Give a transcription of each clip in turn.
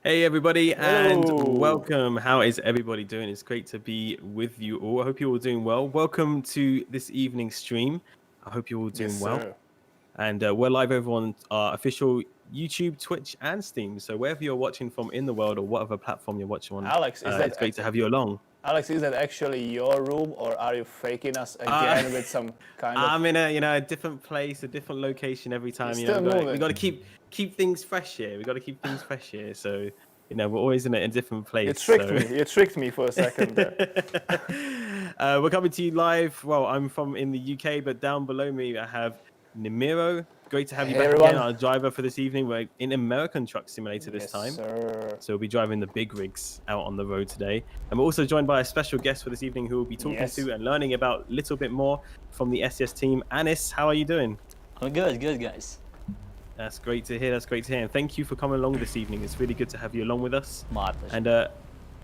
Hey everybody, and Hello. welcome. How is everybody doing? It's great to be with you all. I hope you're all doing well. Welcome to this evening's stream. I hope you're all Yes, doing well. sir. And we're live over on our official YouTube, Twitch, and Steam. So wherever you're watching from in the world or whatever platform you're watching on, Alex, is it's great to have you along. that actually your room, or are you faking us Uh, again with some kind of? I'm in a different place, a different location every You're time. still We moving. got to keep things fresh here. We got to keep things fresh here. So we're always in a different You place. tricked So me. You tricked me for a second there. we're coming to you live. Well, I'm from in the UK, but down below me I have Nimiro. Great to have you Hey, back again, everyone. our driver for this evening. We're in American Truck Simulator this Yes, time. sir. So we'll be driving the big rigs out on the road today. And we're also joined by a special guest for this evening who will be talking Yes. to and learning about a little bit more from the SCS team. Anis, how are you doing? I'm good, guys. That's great to hear. That's great to hear. And thank you for coming along this evening. It's really good to have you along with us. My pleasure. And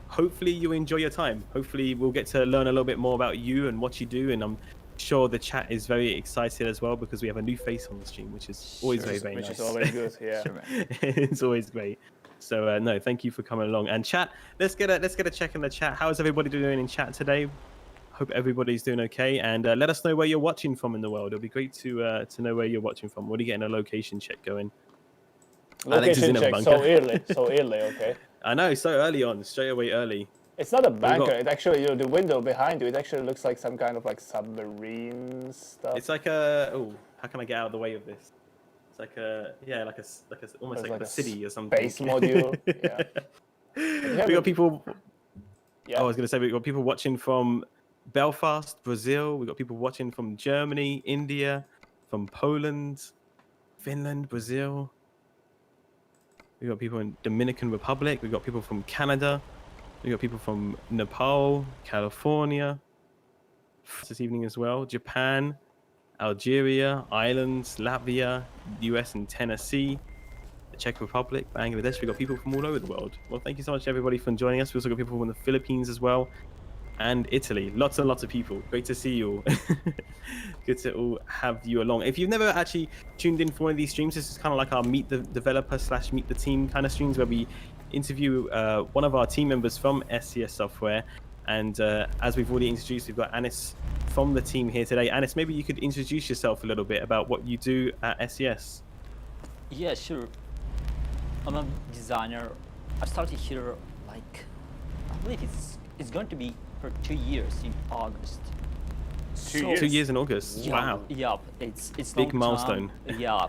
hopefully you enjoy your time. Hopefully we'll get to learn a little bit more about you and what you do. And I'm sure the chat is very excited as well because we have a new face on the stream, which is always very nice. Which is always good. Yeah. Sure, man. It's always great. So no, thank you for coming along. And chat, let's get a check in the chat. How is everybody doing in chat today? Hope everybody's doing okay, and let us know where you're watching from in the world. It'll be great to know where you're watching from. We're already getting a location check going. Alex is in Location a check. bunker. So early. Okay. I know, so early on, straight away early. It's not a bunker. It actually, the window behind you. It actually looks like some kind of like submarine stuff. It's like how can I get out of the way of this? It's like almost like a city or something. Space module. Yeah. We got people. Yeah. I was going to say we got people watching from Belfast, Brazil. We got people watching from Germany, India, from Poland, Finland, Brazil. We got people in Dominican Republic. We got people from Canada. We got people from Nepal, California. This evening as well. Japan, Algeria, Ireland, Latvia, US and Tennessee, the Czech Republic, Bangladesh. We got people from all over the world. Well, thank you so much everybody for joining us. We also got people from the Philippines as well, and Italy. Lots and lots of people. Great to see you all. Good to all have you along. If you've never actually tuned in for one of these streams, this is kind of like our Meet the Developer / Meet the Team kind of streams where we interview one of our team members from SCS Software. And as we've already introduced, we've got Anis from the team here today. Anis, maybe you could introduce yourself a little bit about what you do at SCS. Yeah, sure. I'm a designer. I started here like I believe it's going to be for 2 years in August. 2 years. 2 years in August. Yeah, Wow. Yeah, it's Big long milestone. Time. Yeah,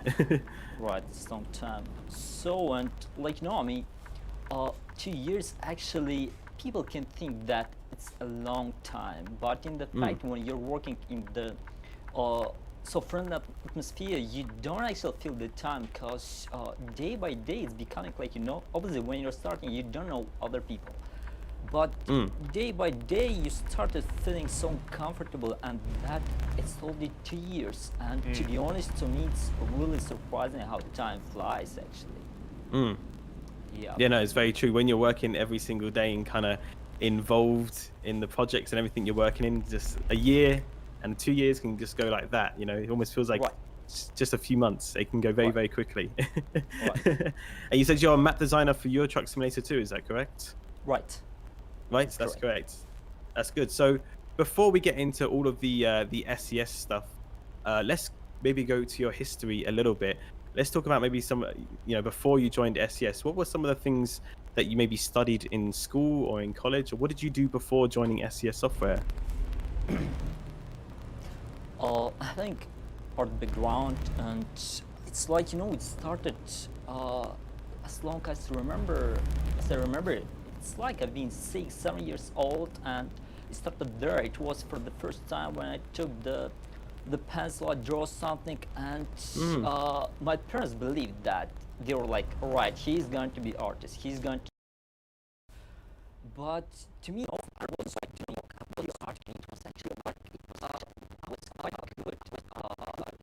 right. It's long time. So and like 2 years actually. People can think that it's a long time, but in the fact, when you're working in the software atmosphere, you don't actually feel the time because day by day it's becoming like obviously when you're starting, you don't know other people, but day by day you started feeling so comfortable, and that it's only 2 years. And to be honest, to me, it's really surprising how time flies actually. Yeah, no, it's very true. When you're working every single day and kind of involved in the projects and everything you're working in, just a year and 2 years can just go like that. It almost feels like just a few months. It can go very, very quickly. And you said you're a map designer for Euro Truck Simulator 2, is that correct? Right. Right, that's correct. That's good. So before we get into all of the SCS stuff, let's maybe go to your history a little bit. Let's talk about maybe some, before you joined SCS, what were some of the things that you maybe studied in school or in college, or what did you do before joining SCS Software? I think our background, and it's like it started as long as I remember it. It's like I've been 6-7 years old, and it started there. It was for the first time when I took the pencil, I draw something, and my parents believed that. They were like, all right, he's going to be artist, he's going to. But to me, I was like doing art. It was actually like I was quite good with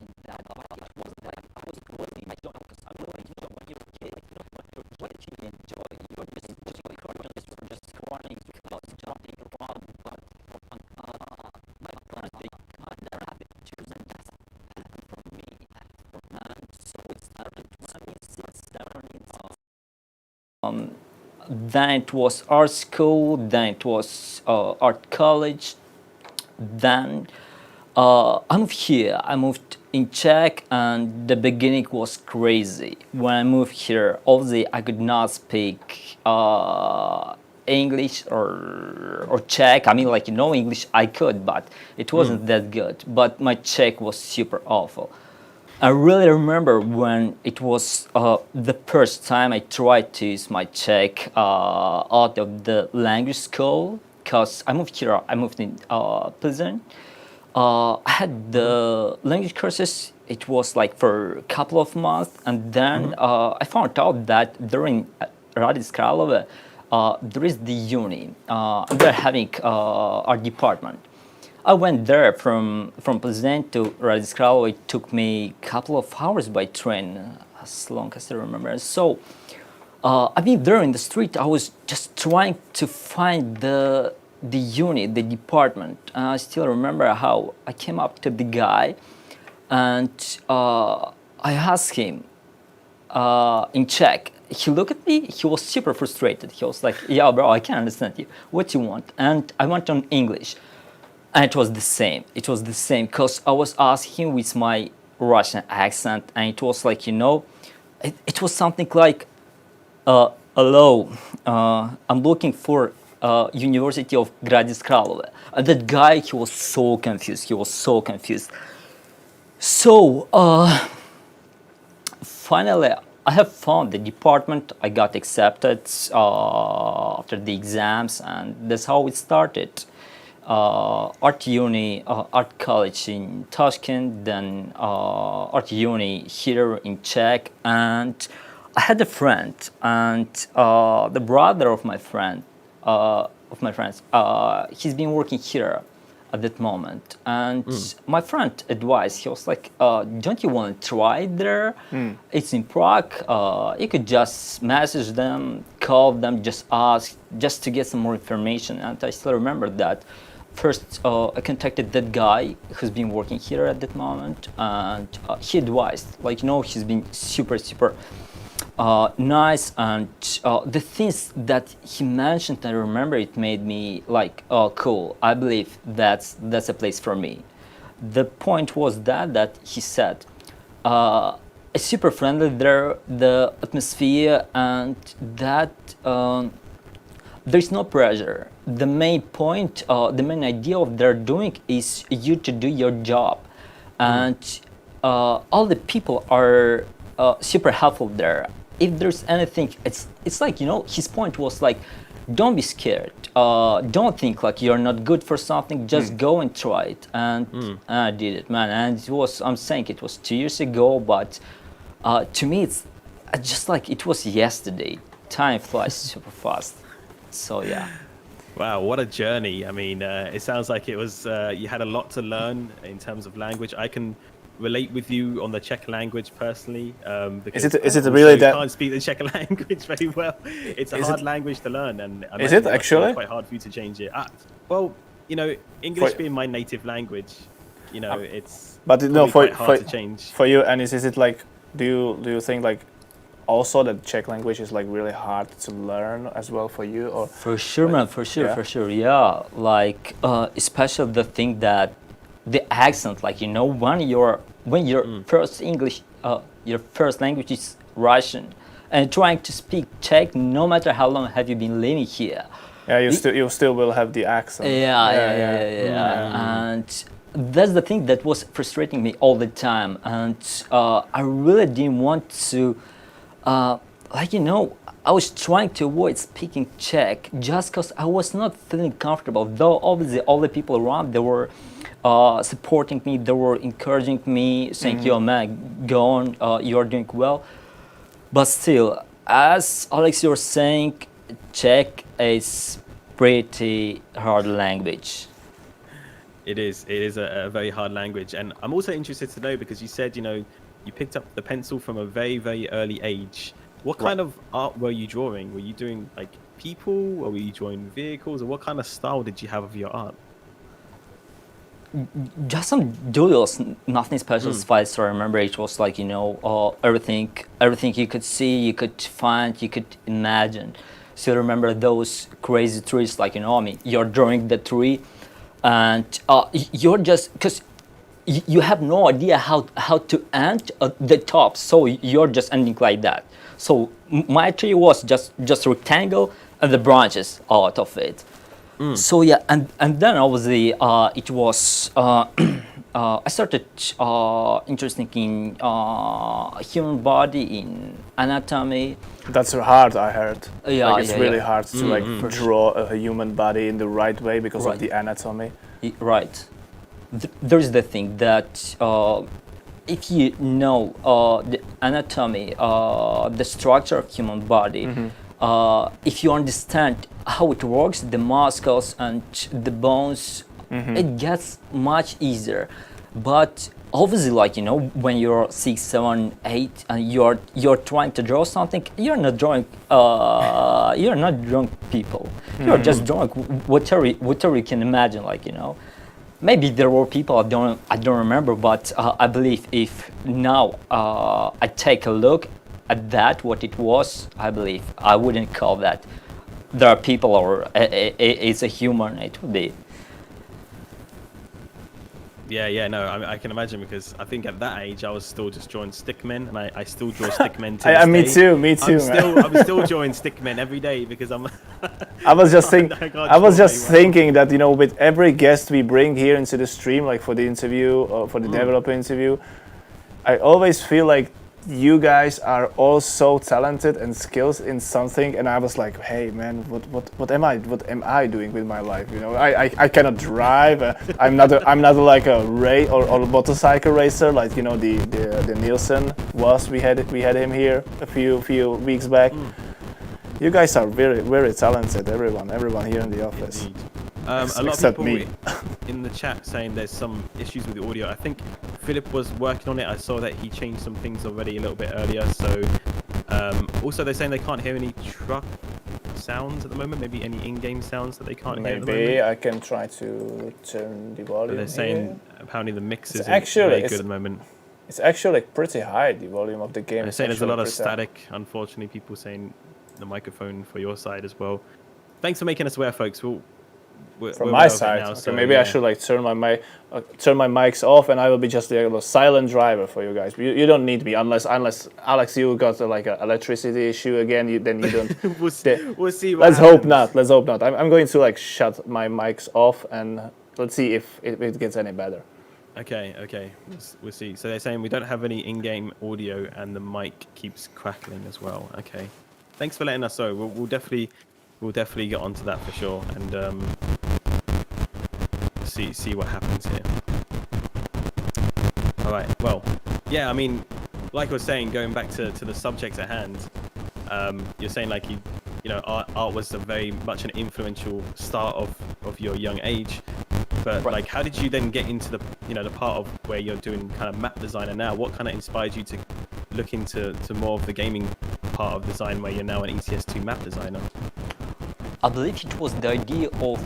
in that art. It was like I was really enjoying because I really enjoy when you're a kid. When you're a kid, you enjoy. You're just you're just running because jumping around. But my parents, they kind of have it too, and that's happened for me. And so it started when I was 6, 7 years old. then it was art school, then it was art college. Then I moved here. I moved in Czech, and the beginning was crazy. When I moved here, obviously I could not speak English or Czech. I mean, like, you know, English I could, but it wasn't that good. But my Czech was super awful. I really remember when it was the first time I tried to use my Czech out of the language school, because I moved here. I moved in Plzeň. I had the language courses. It was like for a couple of months, and then I found out that during Hradec Králové, there is the uni. They're having our department. I went there from Plzeň to Hradec Králové. It took me a couple of hours by train, as long as I remember. So I mean, there in the street, I was just trying to find the unit, the department. I still remember how I came up to the guy, and I asked him in Czech. He looked at me. He was super frustrated. He was like, "Yeah, bro, I can't understand you. What you want?" And I went on English, and it was the same. It was the same because I was asking him with my Russian accent, and it was like, you know, it was something like, "Hello, I'm looking for." University of Hradec Králové. And that guy, he was so confused. He was so confused. So finally, I have found the department. I got accepted after the exams, and that's how it started. Art uni, art college in Tashkent, then art uni here in Czech, and I had a friend, and the brother of my friend. He's been working here at that moment, and my friend advised. He was like, "Don't you want to try it there? It's in Prague. You could just message them, call them, just ask, just to get some more information." And I still remember that. First, I contacted that guy who's been working here at that moment, and he advised, like, you know, he's been super nice, and the things that he mentioned, I remember, it made me like, oh, cool. I believe that's a place for me. The point was that he said, it's super friendly there, the atmosphere, and that there's no pressure. The main point, the main idea of their doing is you to do your job, and all the people are super helpful there. If there's anything, it's like, you know, his point was like, don't be scared. Don't think like you're not good for something. Just go and try it. And I did it, man. And it was, I'm saying it was 2 years ago, but to me, it's just like it was yesterday. Time flies super fast. So yeah. Wow, what a journey. I mean, it sounds like it was, you had a lot to learn in terms of language. I can relate with you on the Czech language personally, because is it really that? I can't speak the Czech language very well. It's a hard language to learn, and is it actually quite hard for you to change it? Well, you know, English being my native language, you know, it's but no, quite hard to change for you. And is it like, do you think like also that Czech language is like really hard to learn as well for you? Or for sure, like, man, for sure, yeah. Like especially the thing that the accent, like, you know, when your first English, your first language is Russian, and trying to speak Czech, no matter how long have you been living here. Yeah, you still will have the accent. Yeah. And that's the thing that was frustrating me all the time, and I really didn't want to, like, you know, I was trying to avoid speaking Czech just because I was not feeling comfortable. Though obviously all the people around, they were supporting me, they were encouraging me, saying, "Yo, man, go on, you're doing well." But still, as Alex, you're saying, Czech is pretty hard language. It is a very hard language, and I'm also interested to know, because you said, you know, you picked up the pencil from a very early age. What kind of art were you drawing? Were you doing like people, or were you drawing vehicles, or what kind of style did you have of your art? Just some doodles, nothing special. Fights. So I remember it was like, you know, everything you could see, you could find, you could imagine. still remember those crazy trees, like, you know, I mean, you're drawing the tree, and you're just, because you have no idea how to end the top, so you're just ending like that. So my tree was just rectangle and the branches out of it. So yeah, and then obviously it was I started interested in human body, in anatomy. That's hard, I heard. Yeah, like it's yeah, really yeah. hard to like draw a human body in the right way because of Right. the anatomy. Right. There's the thing that if you know the anatomy, the structure of human body, if you understand how it works, the muscles and the bones, it gets much easier. But obviously, like, you know, when you're 6, 7, 8, and you're trying to draw something, you're not drawing people. You're just drawing whatever you can imagine, like, you know. Maybe there were people I don't remember, but I believe if now I take a look at that, what it was, I believe I wouldn't call that there are people or it's a human. It would be. Yeah, no, I can imagine, because I think at that age I was still just drawing stickmen, and I still draw stickmen to this Me day. too, man. I'm still drawing stickmen every day because I'm. I was just draw thinking that, you know, with every guest we bring here into the stream, like for the interview or for the developer interview, I always feel like you guys are all so talented and skilled in something, and I was like, hey man, what am I doing with my life? You know, I cannot drive. I'm not like a or motorcycle racer, like, you know, the Nielsen was. We had him here a few weeks back. You guys are very, very talented. Everyone here in the office. Indeed. A lot Except of people me. in the chat saying there's some issues with the audio. I think Philip was working on it. I saw that he changed some things already a little bit earlier. So also they're saying they can't hear any truck sounds at the moment. Maybe any in-game sounds that they can't hear at the moment. Maybe I can try to turn the volume. But they're saying here. apparently the mix It's isn't very good it's- at the moment. It's actually like pretty high, the volume of the game. They're It's saying there's a lot of actually pretty high. static. Unfortunately, people saying the microphone for your side as well. Thanks for making us aware, folks. We're From aware my of it side, now, okay, so, maybe I yeah. should like turn my mics off, and I will be just a silent driver for you guys. You don't need me unless Alex, you got like an electricity issue again. Then you don't. we'll see. What Let's hope happens. not. Let's hope not. I'm going to like shut my mics off, and let's see if it gets any better. Okay. We'll see. So they're saying we don't have any in-game audio, and the mic keeps crackling as well. Okay. Thanks for letting us know. We'll definitely get onto that for sure, and see what happens here. All right. Well, yeah. I mean, like I was saying, going back to the subject at hand, you're saying like you know, art was a very much an influential start of your young age. But Right. like, how did you then get into the part of where you're doing kind of map designer now? What kind of inspired you to look into more of the gaming part of design, where you're now an ECS2 map designer? I believe it was the idea of,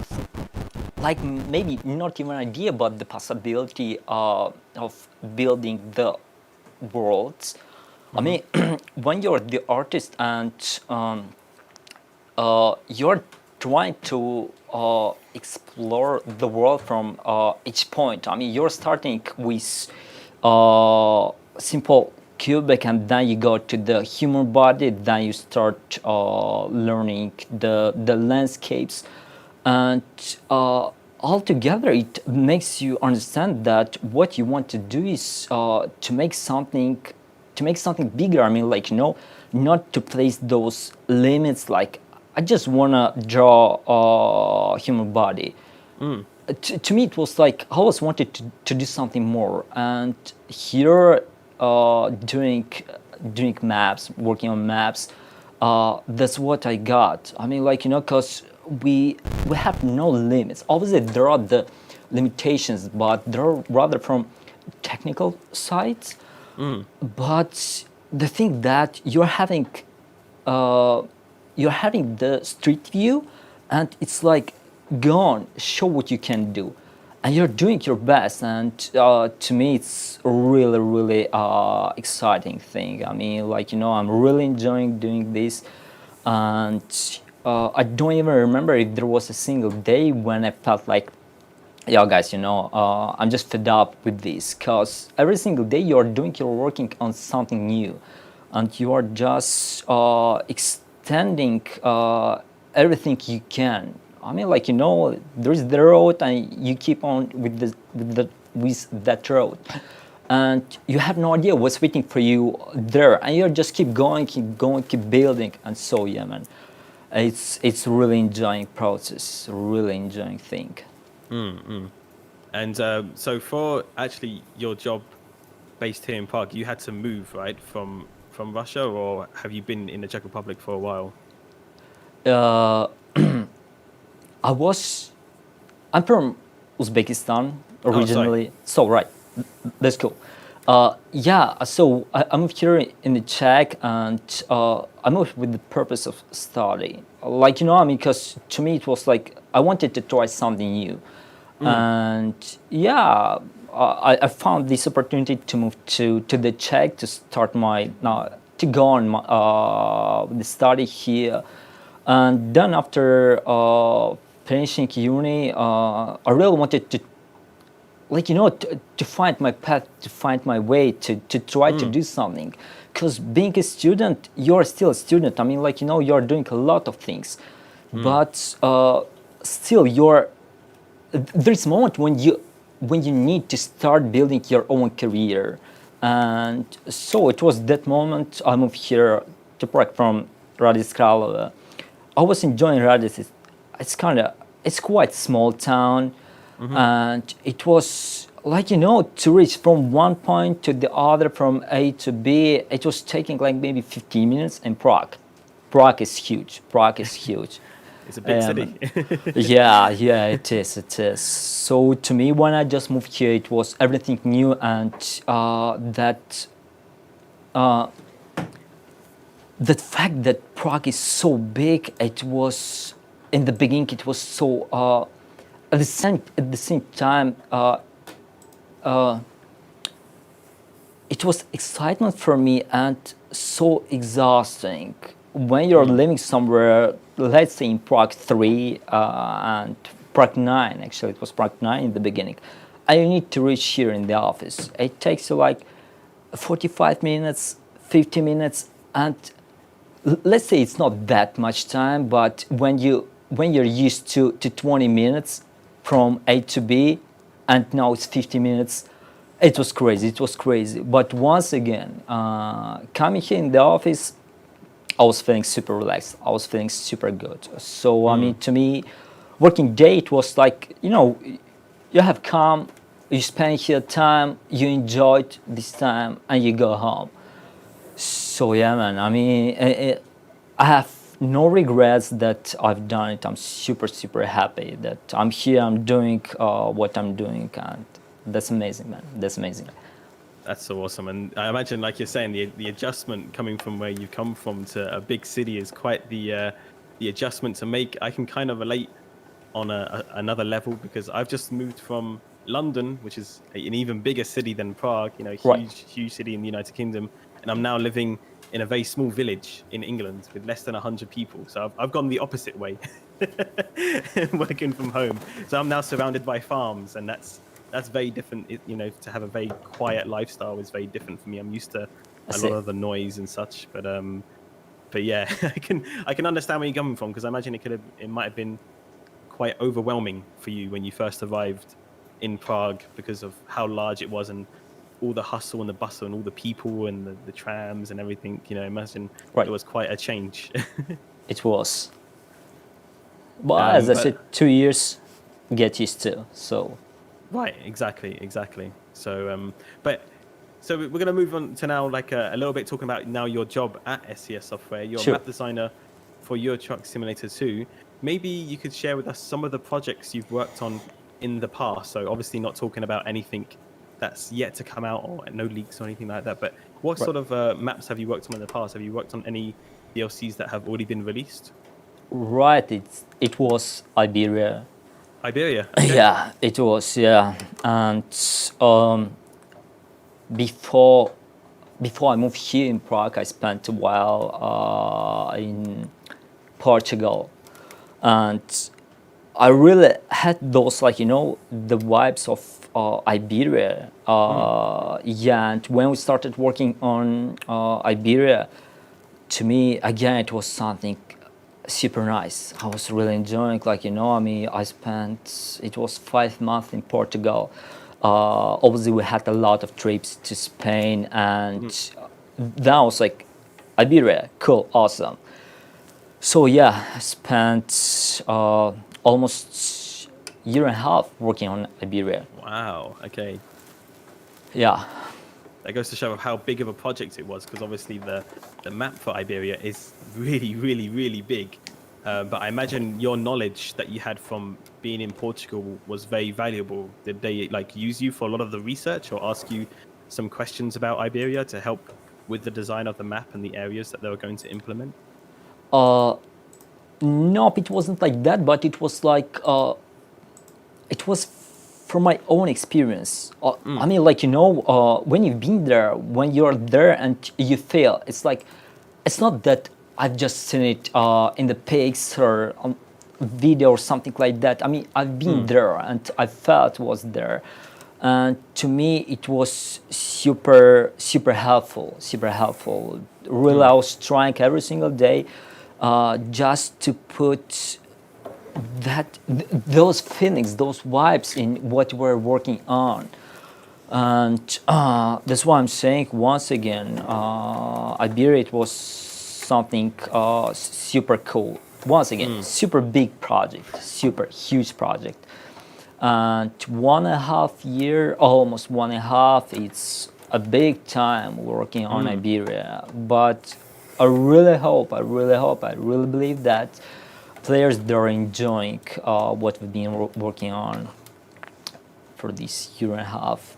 like, maybe not even an idea, but the possibility of building the worlds. I mean, when you're the artist and you're trying to explore the world from each point. I mean, you're starting with simple cubic, and then you go to the human body, then you start learning the landscapes, and altogether it makes you understand that what you want to do is to make something bigger. I mean, like, you know, not to place those limits, like I just wanna draw a human body. To me, it was like I always wanted to do something more, and here doing maps, working on maps, that's what I got. I mean, like, you know, because we have no limits. Obviously, there are the limitations, but they're rather from technical sides. But the thing that you're having the street view, and it's like, go on, show what you can do, and you're doing your best. And to me, it's a really, really exciting thing. I mean, like, you know, I'm really enjoying doing this, and I don't even remember if there was a single day when I felt like, yeah, guys, I'm just fed up with this, because every single day you're working on something new, and you are just extending everything you can. I mean, like, there's the road, and you keep on with that road, and you have no idea what's waiting for you there, and you just keep going, keep building, and so yeah, man, it's really enjoying process, really enjoying thing. And so for actually your job based here in Prague, you had to move, right, from Russia, or have you been in the Czech Republic for a while? Uh, I'm from Uzbekistan Oh, sorry. originally, so right, that's cool. Yeah, so I moved here in the Czech, and I moved with the purpose of study. Like, I mean, because to me it was like I wanted to try something new. And yeah, I found this opportunity to move to the Czech to start to go on the study here. And then after finishing uni, I really wanted to, like, to find my path, to find my way, to try to do something. Because being a student, you're still a student. I mean, like, you're doing a lot of things, but still there's a moment when you need to start building your own career. And so it was that moment I moved here to Prague from Hradec Králové. I was enjoying Hradec. It's quite small town, and it was like, to reach from one point to the other, from A to B, it was taking like maybe 15 minutes in Prague. Prague is huge. It's a big city. Yeah, it is. So to me, when I just moved here, it was everything new, and that fact that Prague is so big, it was, in the beginning, it was so, at the same time, it was excitement for me and so exhausting. When you're living somewhere, let's say in Prague 3 and Prague 9, actually it was Prague 9 in the beginning, and you need to reach here in the office. It takes you like 45 minutes, 50 minutes, and let's say it's not that much time, but when you're used to 20 minutes from A to B, and now it's 50 minutes, it was crazy. But once again, coming here in the office, I was feeling super relaxed. I was feeling super good. So, I mean, to me, working day, it was like, you have come, you spend here time, you enjoyed this time, and you go home. So, yeah, man, I mean, I have no regrets that I've done it. I'm super happy that I'm here, I'm doing what I'm doing, and that's amazing, man. That's amazing. That's so awesome. And I imagine, like you're saying, the adjustment coming from where you come from to a big city is quite the adjustment to make. I can kind of relate on another level, because I've just moved from London, which is an even bigger city than Prague, huge city in the United Kingdom. And I'm now living in a very small village in England with less than 100 people. So I've gone the opposite way, working from home. So I'm now surrounded by farms, and that's very different. To have a very quiet lifestyle is very different for me. I'm used to a lot of the noise and such. But yeah, I can understand where you're coming from, because I imagine it might have been quite overwhelming for you when you first arrived in Prague, because of how large it was and all the hustle and the bustle and all the people and the trams and everything. Imagine it was quite a change. It was. But as I said, 2 years, get used to. So. Right, exactly. So, so we're going to move on to now, like a little bit talking about now your job at SCS Software. You're a map designer for Euro Truck Simulator 2. Maybe you could share with us some of the projects you've worked on in the past. So obviously not talking about anything that's yet to come out, or no leaks or anything like that. But what sort of maps have you worked on in the past? Have you worked on any DLCs that have already been released? Right, it was Iberia. Okay. Yeah, it was, yeah. And before I moved here in Prague, I spent a while in Portugal and I really had those, like, you know, the vibes of Iberia. Yeah, and when we started working on Iberia, to me, again, it was something super nice. I was really enjoying, like, you know, I mean, I spent, it was 5 months in Portugal. Obviously, we had a lot of trips to Spain, and that was like, Iberia, cool, awesome. So yeah, I spent almost year and a half working on Iberia. Wow. Okay. Yeah. That goes to show how big of a project it was, because obviously the map for Iberia is really, really, really big. But I imagine your knowledge that you had from being in Portugal was very valuable. Did they like use you for a lot of the research, or ask you some questions about Iberia to help with the design of the map and the areas that they were going to implement? Nope, it wasn't like that, but it was like, it was from my own experience. I mean, like, you know, when you've been there, when you're there and you fail, it's like, it's not that I've just seen it in the pics or on video or something like that. I mean, I've been there and I felt was there. And to me, it was super, super helpful, super helpful. Really, I was trying every single day just to put those feelings, those vibes in what we're working on. And that's why I'm saying, once again, Iberia, it was something super cool. Once again, super big project, super huge project. And 1.5 years, almost 1.5, it's a big time working on Iberia. But I really hope, I really believe that players, they're enjoying what we've been working on for this year and a half.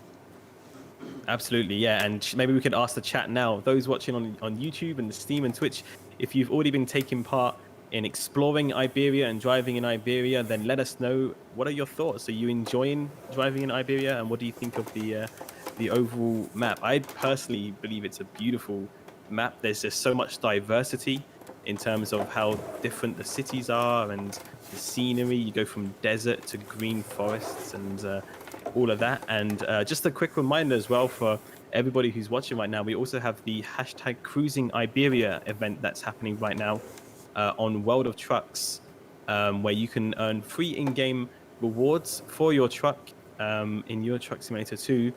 Absolutely, yeah. And maybe we could ask the chat now, those watching on YouTube and Steam and Twitch, if you've already been taking part in exploring Iberia and driving in Iberia, then let us know, what are your thoughts? Are you enjoying driving in Iberia, and what do you think of the overall map? I personally believe it's a beautiful map. There's just so much diversity in terms of how different the cities are and the scenery. You go from desert to green forests and all of that. And just a quick reminder as well for everybody who's watching right now, we also have the hashtag Cruising Iberia event that's happening right now on World of Trucks, where you can earn free in-game rewards for your truck in Euro Truck Simulator 2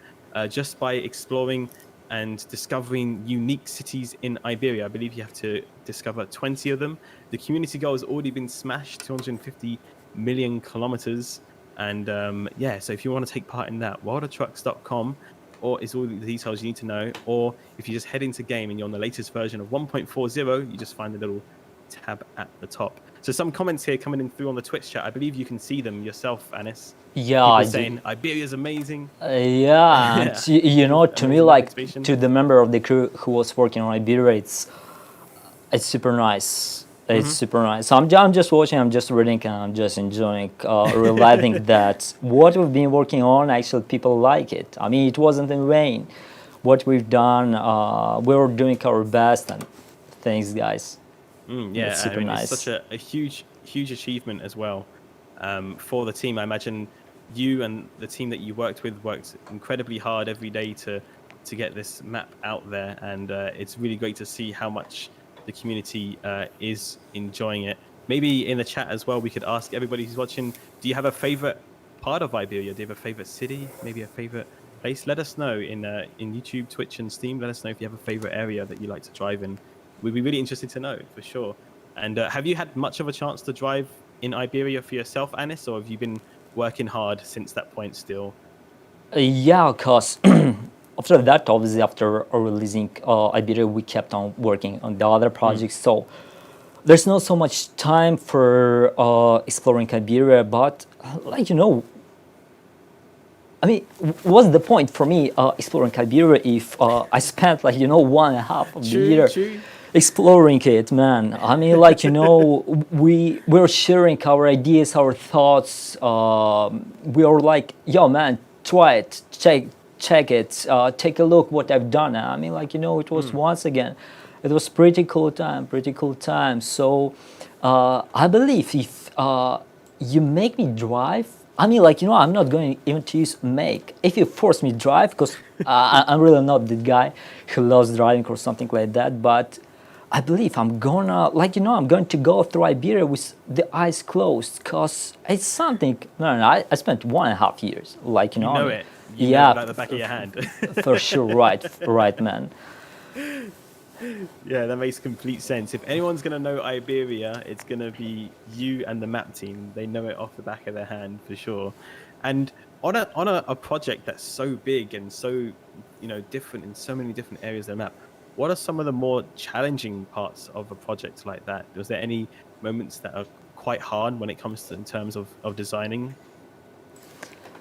just by exploring and discovering unique cities in Iberia. I believe you have to discover 20 of them. The community goal has already been smashed, 250 million kilometers. And yeah, so if you want to take part in that, worldoftrucks.com or is all the details you need to know. Or if you just head into game and you're on the latest version of 1.40, you just find the little tab at the top. So some comments here coming in through on the Twitch chat. I believe you can see them yourself, Anis. Yeah, people I saying do. Iberia's amazing. Yeah, and you know, to me, Amazing like, participation. to the member of the crew who was working on Iberia, it's super nice. It's super nice. So I'm just watching, I'm just reading, and I'm just enjoying, realizing that what we've been working on, actually people like it. I mean, it wasn't in vain. What we've done, we were doing our best, and thanks, guys. Yeah, It's super I mean, nice. it's such a huge achievement as well for the team. I imagine you and the team that you worked with worked incredibly hard every day to get this map out there, and it's really great to see how much the community is enjoying it. Maybe in the chat as well, we could ask everybody who's watching, do you have a favorite part of Iberia? Do you have a favorite city? Maybe a favorite place? Let us know in YouTube, Twitch, and Steam. Let us know if you have a favorite area that you like to drive in. We'd be really interested to know, for sure. And have you had much of a chance to drive in Iberia for yourself, Anis, or have you been working hard since that point still? Yeah, because after that, obviously, after releasing Iberia, we kept on working on the other projects. So there's not so much time for exploring Iberia, but, like, you know, I mean, what's the point for me exploring Iberia if I spent, like, you know, 1.5 of the year exploring it, man? I mean, like, you know, we're sharing our ideas, our thoughts. We are like, yo, man, try it, check it, take a look what I've done. I mean, like, you know, it was once again, it was pretty cool time. So I believe if you make me drive. I mean, like, I'm not going even to use make. If you force me drive, because I'm really not the guy who loves driving or something like that, but I believe I'm gonna, like, I'm going to go through Iberia with the eyes closed, because it's something, no, I spent 1.5 years, like, You I know mean, it. You know yeah, it like the back of your hand. for sure, right, man. Yeah, that makes complete sense. If anyone's going to know Iberia, it's going to be you and the map team. They know it off the back of their hand for sure. And on a project that's so big and so different in so many different areas of the map, what are some of the more challenging parts of a project like that? Was there any moments that are quite hard when it comes to in terms of designing?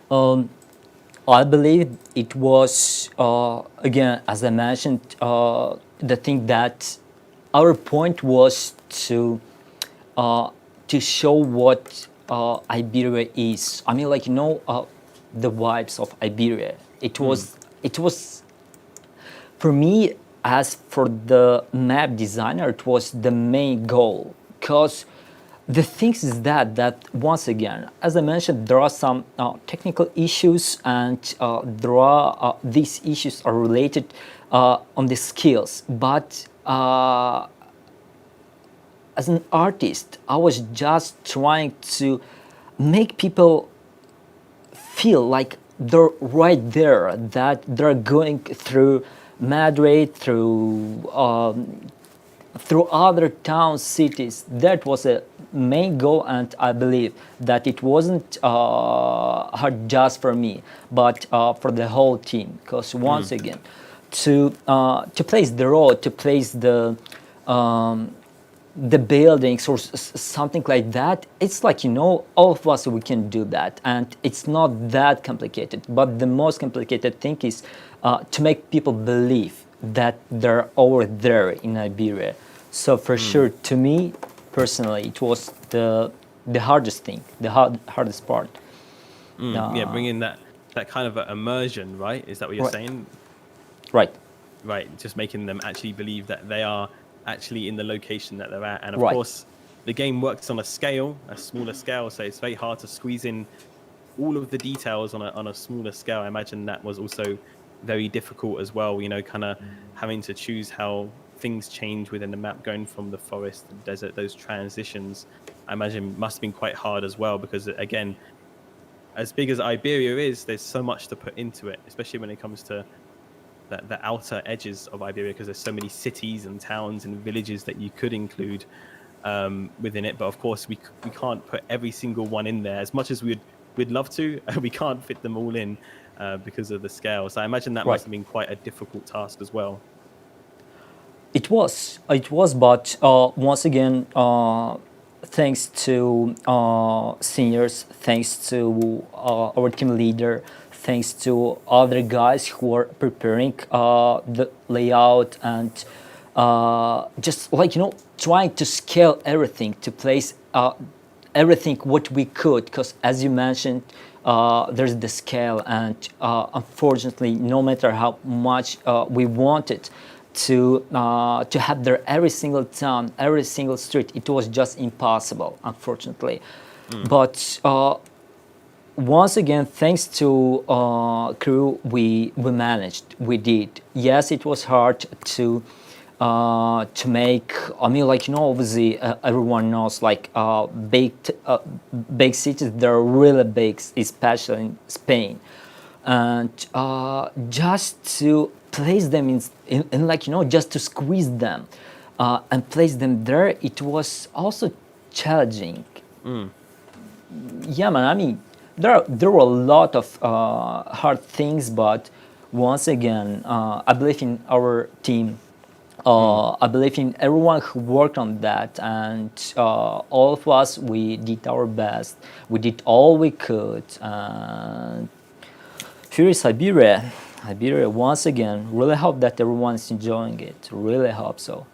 Um, I believe it was, again, as I mentioned, the thing that our point was to show what Iberia is. I mean, like, the vibes of Iberia. It was for me, as for the map designer, it was the main goal, because the things is that once again, as I mentioned, there are some technical issues, and there are these issues are related on the skills, but as an artist, I was just trying to make people feel like they're right there, that they're going through Madrid, through other towns, cities. That was a main goal, and I believe that it wasn't hard just for me, but for the whole team. Because once again, to place the road, to place the buildings or something like that, it's like, all of us, we can do that, and it's not that complicated. But the most complicated thing is to make people believe that they're over there in Iberia. So for sure, to me personally, it was the hardest thing, the hardest part. Yeah, bringing that kind of immersion, right? Is that what you're Right. saying? Right, Right, just making them actually believe that they are actually in the location that they're at. And of right. course, the game works on a smaller scale, so it's very hard to squeeze in all of the details on a smaller scale. I imagine that was also very difficult as well, kind of having to choose how things change within the map, going from the forest to the desert, those transitions, I imagine must have been quite hard as well, because again, as big as Iberia is, there's so much to put into it, especially when it comes to the outer edges of Iberia, because there's so many cities and towns and villages that you could include within it. But of course, we can't put every single one in there. As much as we'd love to, we can't fit them all in because of the scale. So I imagine that Right. must have been quite a difficult task as well. It was, but once again, thanks to seniors, thanks to our team leader, thanks to other guys who are preparing the layout, and just like, trying to scale everything, to place everything what we could, because as you mentioned, there's the scale, and unfortunately, no matter how much we wanted to have there every single town, every single street, it was just impossible, unfortunately. But once again, thanks to crew, we managed, we did. Yes, it was hard to make. I mean, like, obviously, everyone knows, like, big cities, they're really big, especially in Spain, and just to place them in like, just to squeeze them and place them there, it was also challenging. Yeah, man. I mean, there were a lot of hard things, but once again, I believe in our team. I believe in everyone who worked on that, and all of us, we did our best. We did all we could. And here is Iberia. Iberia, once again, really hope that everyone is enjoying it. Really hope so.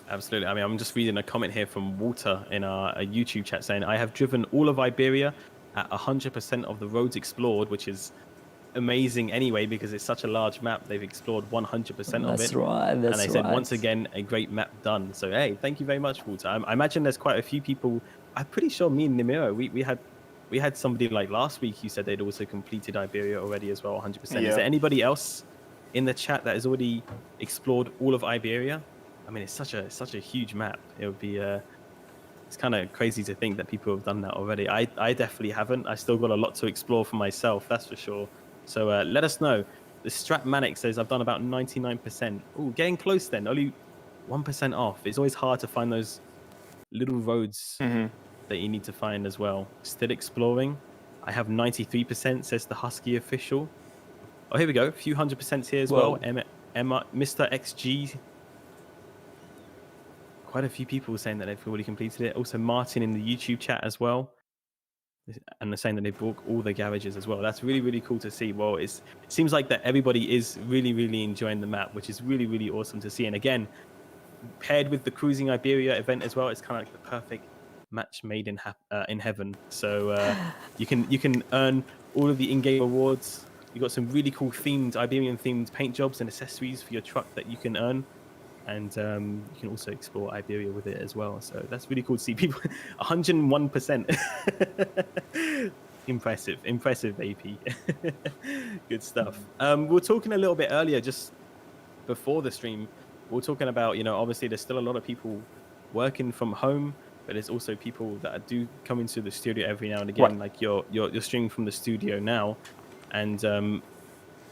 Absolutely. I mean, I'm just reading a comment here from Walter in our YouTube chat saying, I have driven all of Iberia at 100% of the roads explored, which is amazing anyway, because it's such a large map. They've explored 100% of That's it. right. And That's they right. said, once again, a great map done. So, hey, thank you very much, Walter. I imagine there's quite a few people I'm pretty sure me and Nimiro, we had somebody like last week who said they'd also completed Iberia already as well, 100%. Is Yeah. there anybody else in the chat that has already explored all of Iberia? I mean, it's such a huge map. It would be it's kind of crazy to think that people have done that already. I definitely haven't. I still got a lot to explore for myself, that's for sure. So let us know. The Stratmanic says I've done about 99%. Oh, getting close then. Only 1% off. It's always hard to find those little roads that you need to find as well. Still exploring. I have 93%, says the Husky official. Oh, here we go. A few 100% here as well. Emma, Mr. XG. Quite a few people saying that they've already completed it. Also, Martin in the YouTube chat as well. And they're saying that they broke all the garages as well. That's really, really cool to see. Well, it seems like that everybody is really, really enjoying the map, which is really, really awesome to see. And again, paired with the Cruising Iberia event as well, it's kind of like the perfect match made in heaven. So you can earn all of the in-game awards. You got some really cool Iberian themed paint jobs and accessories for your truck that you can earn. And you can also explore Iberia with it as well. So that's really cool to see people. 101%. Impressive AP. Good stuff. We were talking a little bit earlier, just before the stream. We were talking about, obviously there's still a lot of people working from home, but there's also people that do come into the studio every now and again. Like you're streaming from the studio now, and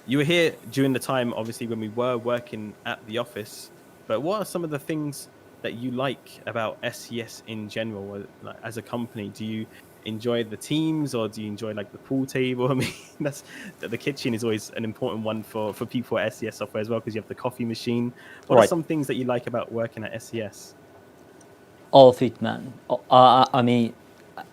you were here during the time, obviously, when we were working at the office. But what are some of the things that you like about SCS in general, like, as a company? Do you enjoy the teams, or do you enjoy like the pool table? I mean, the kitchen is always an important one for people at SCS Software as well, because you have the coffee machine. What are some things that you like about working at SCS? All of it, man. I mean,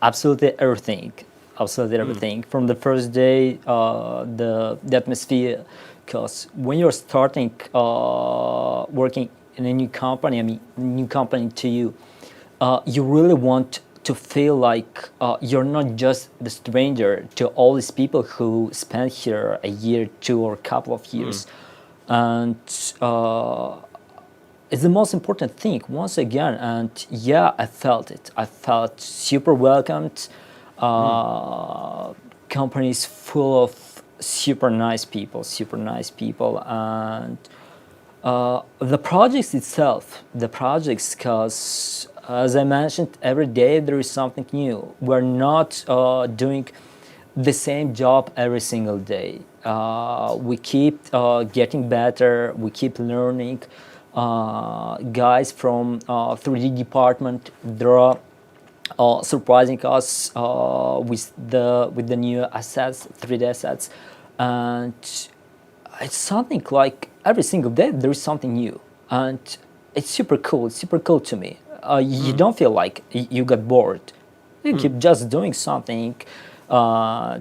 absolutely everything. Absolutely everything. From the first day, the atmosphere. Because when you're starting working in a new company, I mean, new company to you, you really want to feel like you're not just the stranger to all these people who spent here a year, 2 or a couple of years. And it's the most important thing, once again. And yeah, I felt it. I felt super welcomed. Companies full of super nice people, and the projects itself, because as I mentioned, every day there is something new. We're not doing the same job every single day. We keep getting better, we keep learning. Guys from 3D department, they're surprising us with the new assets, 3D assets. And it's something like every single day there is something new, and it's super cool. It's super cool to me. You don't feel like you got bored. You keep just doing something.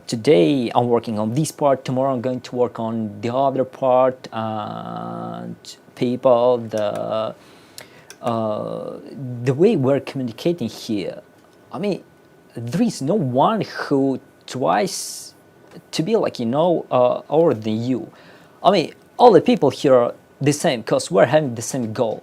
Today I'm working on this part. Tomorrow I'm going to work on the other part. And people, the way we're communicating here. I mean, there is no one who tries to be like, older than you. I mean, all the people here are the same, because we're having the same goal.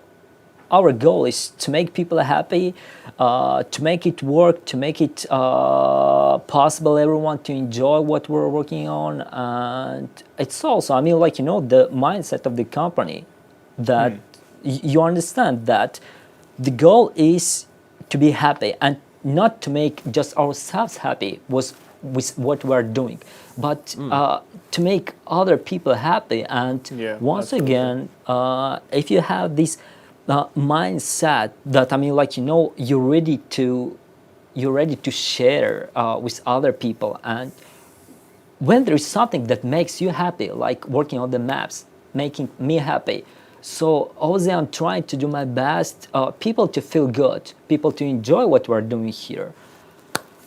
Our goal is to make people happy, to make it work, to make it possible everyone to enjoy what we're working on. And it's also, I mean, like, the mindset of the company, that you understand that the goal is to be happy, and not to make just ourselves happy with what we're doing, but to make other people happy. And once again, if you have this mindset that, I mean, like, you're ready to share with other people, and when there is something that makes you happy, like working on the maps, making me happy. So obviously I'm trying to do my best, people to feel good, people to enjoy what we're doing here.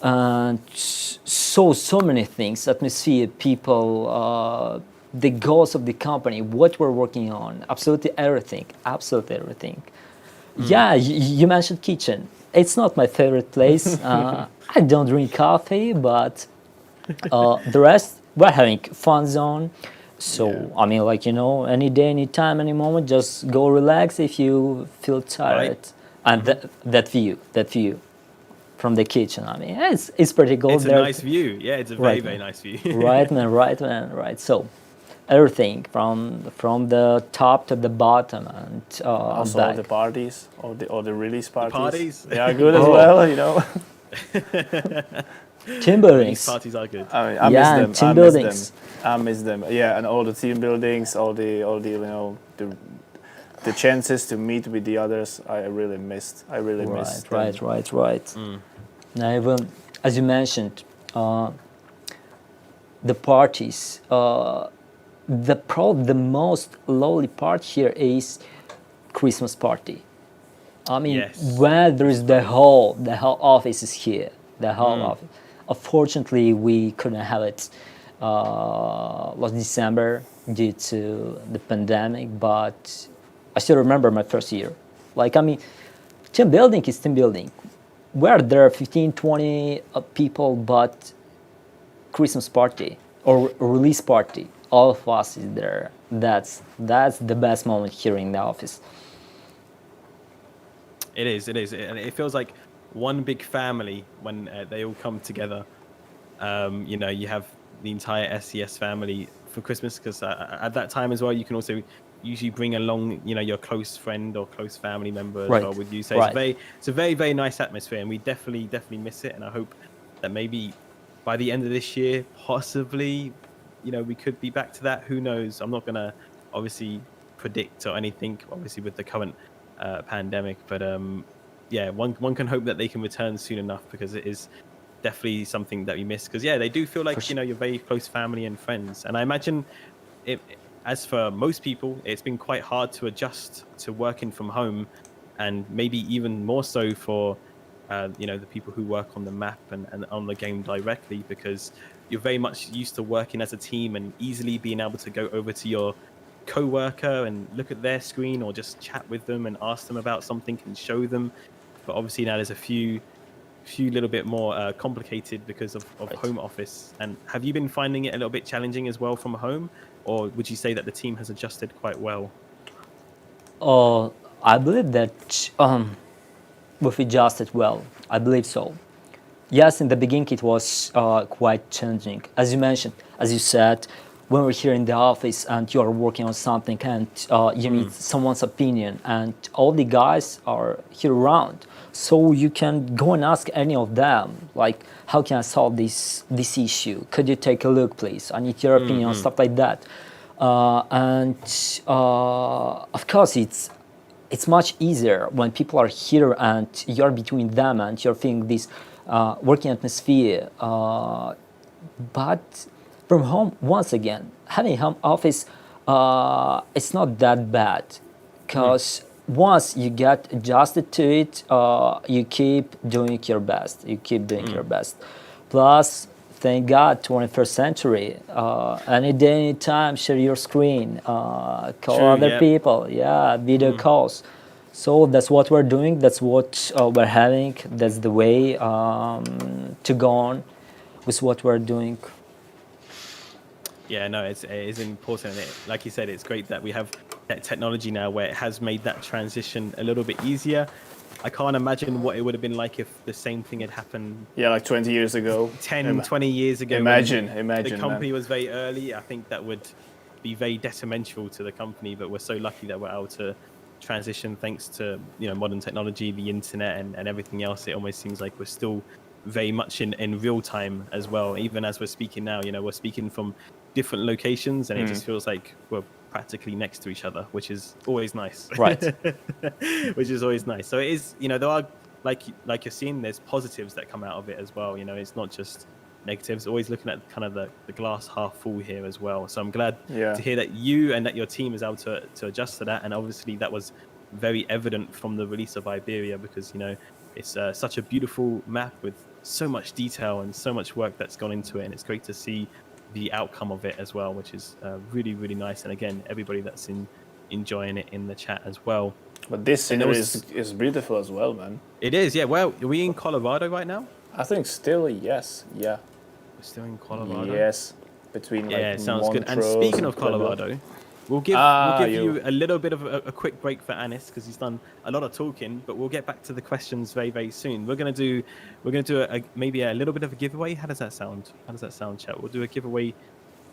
And so many things, atmosphere, people, the goals of the company, what we're working on, absolutely everything. Yeah, you mentioned kitchen. It's not my favorite place. I don't drink coffee, but the rest, we're having fun zone. So, I mean, like, any day, any time, any moment, just go relax if you feel tired. And that view. from the kitchen. I mean, it's pretty cool. It's a nice view. Yeah, it's a very, Right, very man. nice view. Right, man. Right, man. Right. So everything from the top to the bottom and Also, back. all the parties, all the release parties. Parties? They are good as Oh. well, you know. Team These buildings. parties are good. I mean, I Yeah, miss and them. team I buildings. miss them. I miss them. Yeah, and all the team buildings, all the you know the chances to meet with the others. I really missed. I really missed. them. Right. Now, even as you mentioned, the parties. The most lovely part here is Christmas party. I mean, Yes. when there is the whole office is here, the whole office. Unfortunately, we couldn't have it last December due to the pandemic, but I still remember my first year. Like, I mean, team building is team building. Where there are 15, 20 people, but Christmas party or release party, all of us is there. That's the best moment here in the office. It is, and it feels like one big family when they all come together. You know, you have the entire SCS family for Christmas because at that time as well, you can also usually bring along, you know, your close friend or close family member as Right. well with you. So Right. it's a very, very nice atmosphere, and we definitely miss it. And I hope that maybe by the end of this year, possibly, you know, we could be back to that. Who knows? I'm not gonna obviously predict or anything, obviously with the current pandemic, but yeah, one can hope that they can return soon enough because it is definitely something that we miss. Because yeah, they do feel like, you know, you're very close family and friends, and I imagine it. As for most people, it's been quite hard to adjust to working from home, and maybe even more so for you know, the people who work on the map and on the game directly, because you're very much used to working as a team and easily being able to go over to your co-worker and look at their screen or just chat with them and ask them about something and show them. But obviously now there's a few little bit more complicated because of home office. And have you been finding it a little bit challenging as well from home, or would you say that the team has adjusted quite well? I believe that we've adjusted well. I believe so. Yes, in the beginning it was quite challenging. As you mentioned, as you said, when we're here in the office and you're working on something and you need someone's opinion and all the guys are here around, so you can go and ask any of them, like, how can I solve this issue? Could you take a look, please? I need your opinion, stuff like that. And of course, it's much easier when people are here and you're between them and you're feeling this working atmosphere. But from home, once again, having home office, it's not that bad, because once you get adjusted to it, you keep doing your best. You keep doing your best. Plus, thank God, 21st century. Any day, any time, share your screen, call True, other yeah. people. Yeah, video calls. So that's what we're doing. That's what we're having. That's the way to go on with what we're doing. Yeah, no, it is important. And like you said, it's great that we have that technology now where it has made that transition a little bit easier. I can't imagine what it would have been like if the same thing had happened Yeah, like 20 years ago. 10, 20 years ago. Imagine, The company man. was very early. I think that would be very detrimental to the company, but we're so lucky that we're able to transition thanks to, you know, modern technology, the internet and everything else. It almost seems like we're still very much in real time as well. Even as we're speaking now, you know, we're speaking from different locations and it just feels like we're practically next to each other, which is always nice. Right. Which is always nice. So it is, you know, there are, like you're seeing, there's positives that come out of it as well. You know, it's not just negatives. Always looking at kind of the glass half full here as well. So I'm glad to hear that you and that your team is able to adjust to that. And obviously that was very evident from the release of Iberia, because, you know, it's such a beautiful map with so much detail and so much work that's gone into it. And it's great to see the outcome of it as well, which is really, really nice. And again, everybody that's enjoying it in the chat as well. But this scenery is beautiful as well, man. It is, yeah. Well, are we in Colorado right now? I think still, yes. Yeah. We're still in Colorado. Yes. Between like yeah, it sounds good. And Montrose speaking of Pueblo. Colorado, We'll give you a little bit of a quick break for Anis because he's done a lot of talking, but we'll get back to the questions very, very soon. We're gonna do maybe a little bit of a giveaway. How does that sound? How does that sound, chat? We'll do a giveaway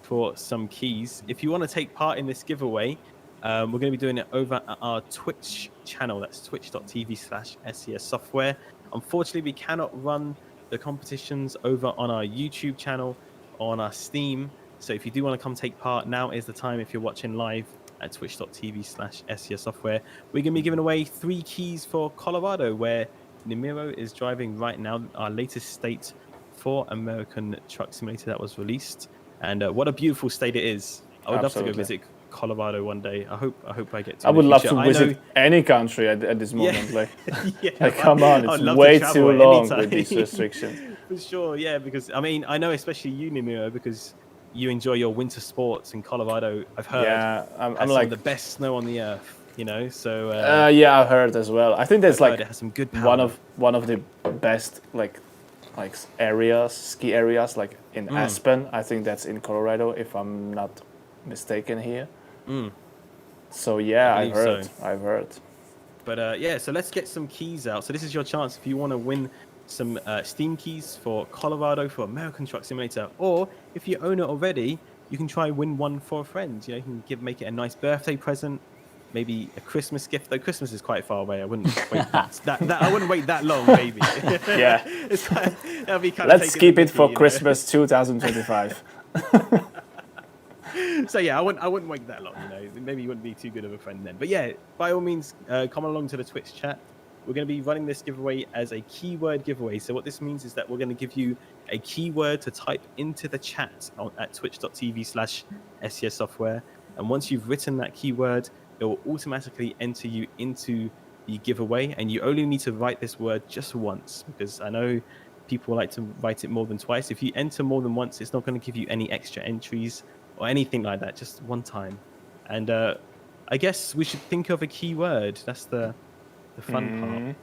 for some keys. If you want to take part in this giveaway, we're going to be doing it over at our Twitch channel. That's twitch.tv/SCS Software. Unfortunately, we cannot run the competitions over on our YouTube channel or on our Steam. So if you do want to come take part, now is the time. If you're watching live at twitch.tv/SCS Software, we're going to be giving away 3 keys for Colorado, where Nimiro is driving right now, our latest state for American Truck Simulator that was released. And what a beautiful state it is. I would love to go visit Colorado one day. I hope I get to. I would love to visit any country at this moment. Like, come on, it's way too long with these restrictions. For sure, yeah. Because I mean, I know especially you, Nimiro, because you enjoy your winter sports in Colorado. I've heard. Yeah, I'm like the best snow on the earth. You know, so. Yeah, I've heard as well. I think there's like it has some good power. one of the best like ski areas, like in Aspen. I think that's in Colorado, if I'm not mistaken here. So yeah, I've heard. But yeah, so let's get some keys out. So this is your chance if you want to win some Steam keys for Colorado for American Truck Simulator, or if you own it already, you can try win one for a friend. You know, you can make it a nice birthday present, maybe a Christmas gift. Though Christmas is quite far away. I wouldn't wait I wouldn't wait that long, maybe. Yeah. That'd be Let's keep it for Christmas 2025. So yeah, I wouldn't wait that long, you know. Maybe you wouldn't be too good of a friend then. But yeah, by all means, come along to the Twitch chat. We're going to be running this giveaway as a keyword giveaway. So what this means is that we're going to give you a keyword to type into the chat at twitch.tv/SCS Software. And once you've written that keyword, it will automatically enter you into the giveaway. And you only need to write this word just once, because I know people like to write it more than twice. If you enter more than once, it's not going to give you any extra entries or anything like that, just one time. And I guess we should think of a keyword. That's the fun part.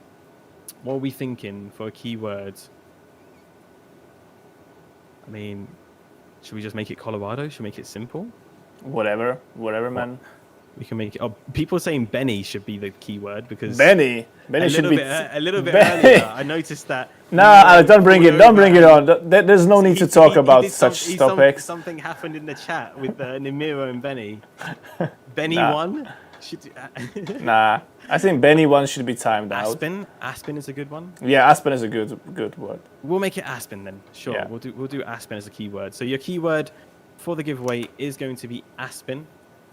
What are we thinking for a keyword? I mean, should we just make it Colorado? Should we make it simple? Whatever, man. We can make it. Oh, people are saying Benny should be the keyword because Benny should be a little bit earlier. I noticed that. No, don't bring it on. There's no need to talk about such topics. Something happened in the chat with Nimiro and Benny. Benny won. Nah, I think Benny 1 should be timed out. Aspen is a good one. Yeah, Aspen is a good word. We'll make it Aspen then. Sure, yeah. We'll do Aspen as a keyword. So your keyword for the giveaway is going to be Aspen.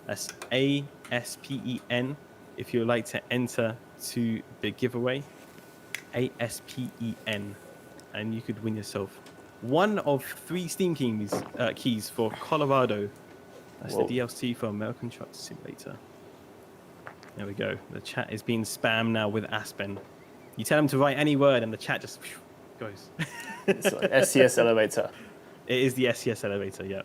That's ASPEN. If you'd like to enter to the giveaway, ASPEN, and you could win yourself one of 3 Steam keys for Colorado. That's the DLC for American Truck Simulator. There we go. The chat is being spammed now with Aspen. You tell them to write any word and the chat just goes. So, SCS Elevator. It is the SCS Elevator, yeah.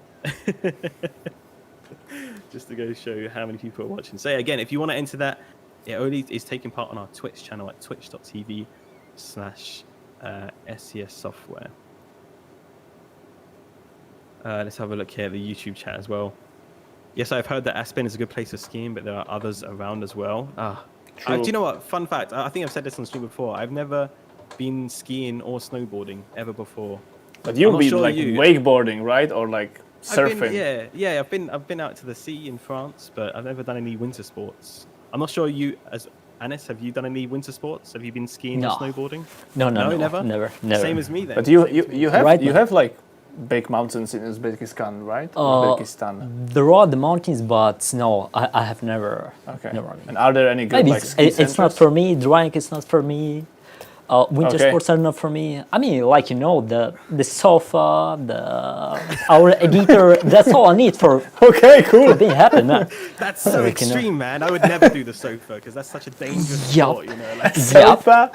Just to go show how many people are watching. So again, if you want to enter that, it only is taking part on our Twitch channel at twitch.tv/SCS Software. Let's have a look here at the YouTube chat as well. Yes, I've heard that Aspen is a good place for skiing, but there are others around as well. Do you know what? Fun fact. I think I've said this on stream before. I've never been skiing or snowboarding ever before. But you've been like wakeboarding, right? Or like surfing? I've been out to the sea in France, but I've never done any winter sports. I'm not sure you, as Anis, have you done any winter sports? Have you been skiing or snowboarding? No, never. Same as me then. But you have like big mountains in Uzbekistan, right? Uzbekistan. There are the mountains, but no, I have never. Okay. Never. And are there any good Maybe like ski it's not for me. Driving is not for me. Winter sports are not for me. I mean, like, you know, the sofa, our editor. That's all I need for. Okay, cool. For being happy, man. That's so extreme, man. I would never do the sofa because that's such a dangerous sport, you know. Like, sofa.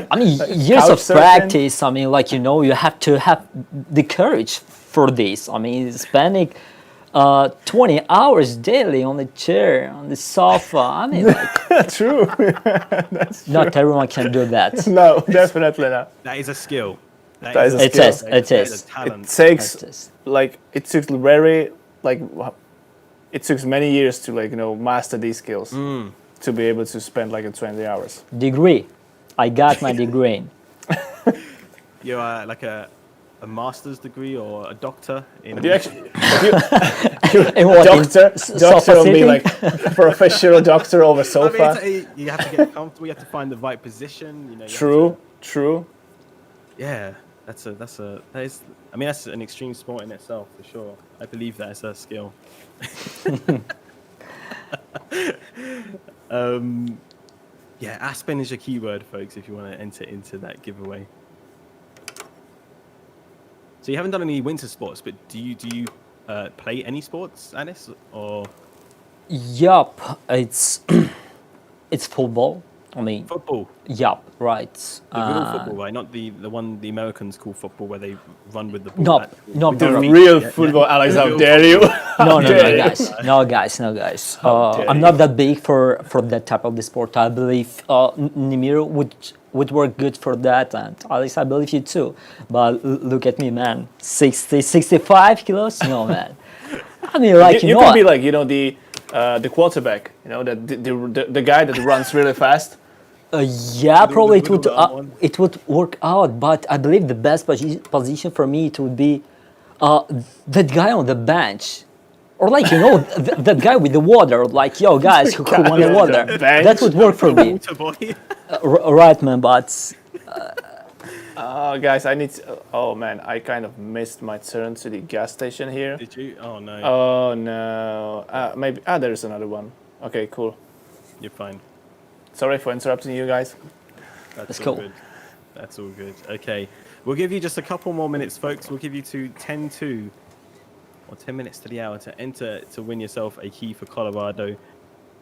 I mean, years of practice. I mean, like, you know, you have to have the courage for this. I mean, spending 20 hours daily on the chair, on the sofa. I mean, like, true. That's true. Not everyone can do that. No, definitely not. that is a skill. That is a skill. It is. A talent. It takes like very like it took many years to master these skills to be able to spend 20 hours. Degree. I got my degree. You're like a master's degree or a doctor in. Do you actually? In what, in Doctor will be sitting? like professional doctor over sofa. I mean, you have to get comfortable. You have to find the right position. You know. True. Yeah, that's an extreme sport in itself for sure. I believe that is a skill. Yeah, Aspen is your keyword, folks, if you want to enter into that giveaway. So you haven't done any winter sports, but do you play any sports, Anis? Or Yup, it's it's football. I mean, football? yup, right. The real football, right? Not the one the Americans call football, where they run with the ball. No, Actually. no, The no, real football, Alex, how dare you? no, dare you. guys. dare I'm you. not that big for that type of the sport. I believe Nimiro would work good for that, and Alex, I believe you too. But look at me, man. 65 kilos? No, man. I mean, like, You could be like, the quarterback, the guy that runs really fast. Yeah, probably wiggle the arm one. it would work out, but I believe the best position for me it would be that guy on the bench, or like that guy with the water, like yo guys who want the water. bench? That would work for me, Water boy. right, man? But Guys, oh man, I kind of missed my turn to the gas station here. Did you? Oh no. Oh no. Maybe. There's another one. Okay, cool. You're fine. Sorry for interrupting you guys. That's That's all cool. good. That's all good. Okay. We'll give you just a couple more minutes, folks. We'll give you to 10 to, or 10 minutes to the hour to enter to win yourself a key for Colorado.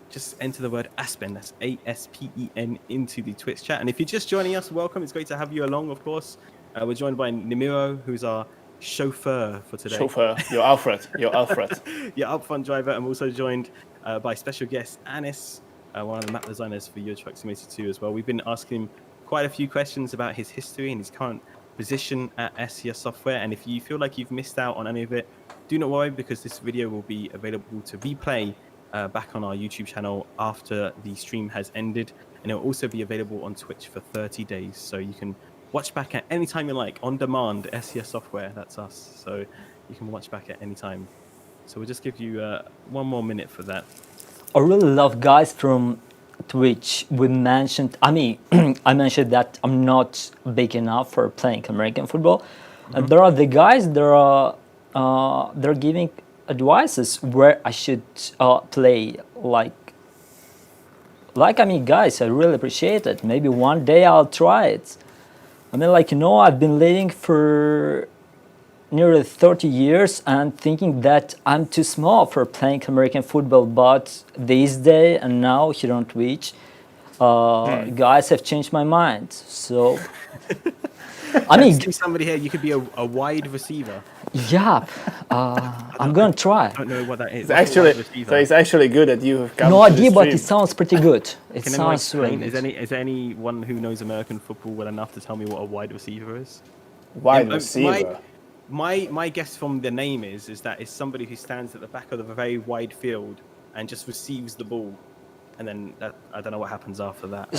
Just enter the word Aspen, that's ASPEN, into the Twitch chat. And if you're just joining us, welcome. It's great to have you along, of course. We're joined by Nimiro, who's our chauffeur for today. Chauffeur, you're Alfred. Your upfront driver. I'm also joined by special guest Anis, one of the map designers for Euro Truck Simulator 2 as well. We've been asking him quite a few questions about his history and his current position at SCS Software. And if you feel like you've missed out on any of it, do not worry, because this video will be available to replay back on our YouTube channel after the stream has ended. And it will also be available on Twitch for 30 days. So you can watch back at any time you like, on demand. SCS Software, that's us. So you can watch back at any time. So we'll just give you 1 more minute for that. I really love guys from Twitch. We mentioned, I mean, I mentioned that I'm not big enough for playing American football. And there are the guys that are they're giving advices where I should play. Like I mean, guys, I really appreciate it. Maybe one day I'll try it. I mean, like, I've been living for nearly 30 years and thinking that I'm too small for playing American football, but this day and now here on Twitch, guys have changed my mind. So, I mean, See somebody here, you could be a wide receiver. yeah, I'm gonna try. I don't know what that is. It's actually good that you have come No to the idea, but stream. it sounds pretty good. It Can anyone sounds really explain? good. Is there anyone who knows American football well enough to tell me what a wide receiver is? Wide Yeah, receiver. My guess from the name is that it's somebody who stands at the back of a very wide field and just receives the ball, and then I don't know what happens after that.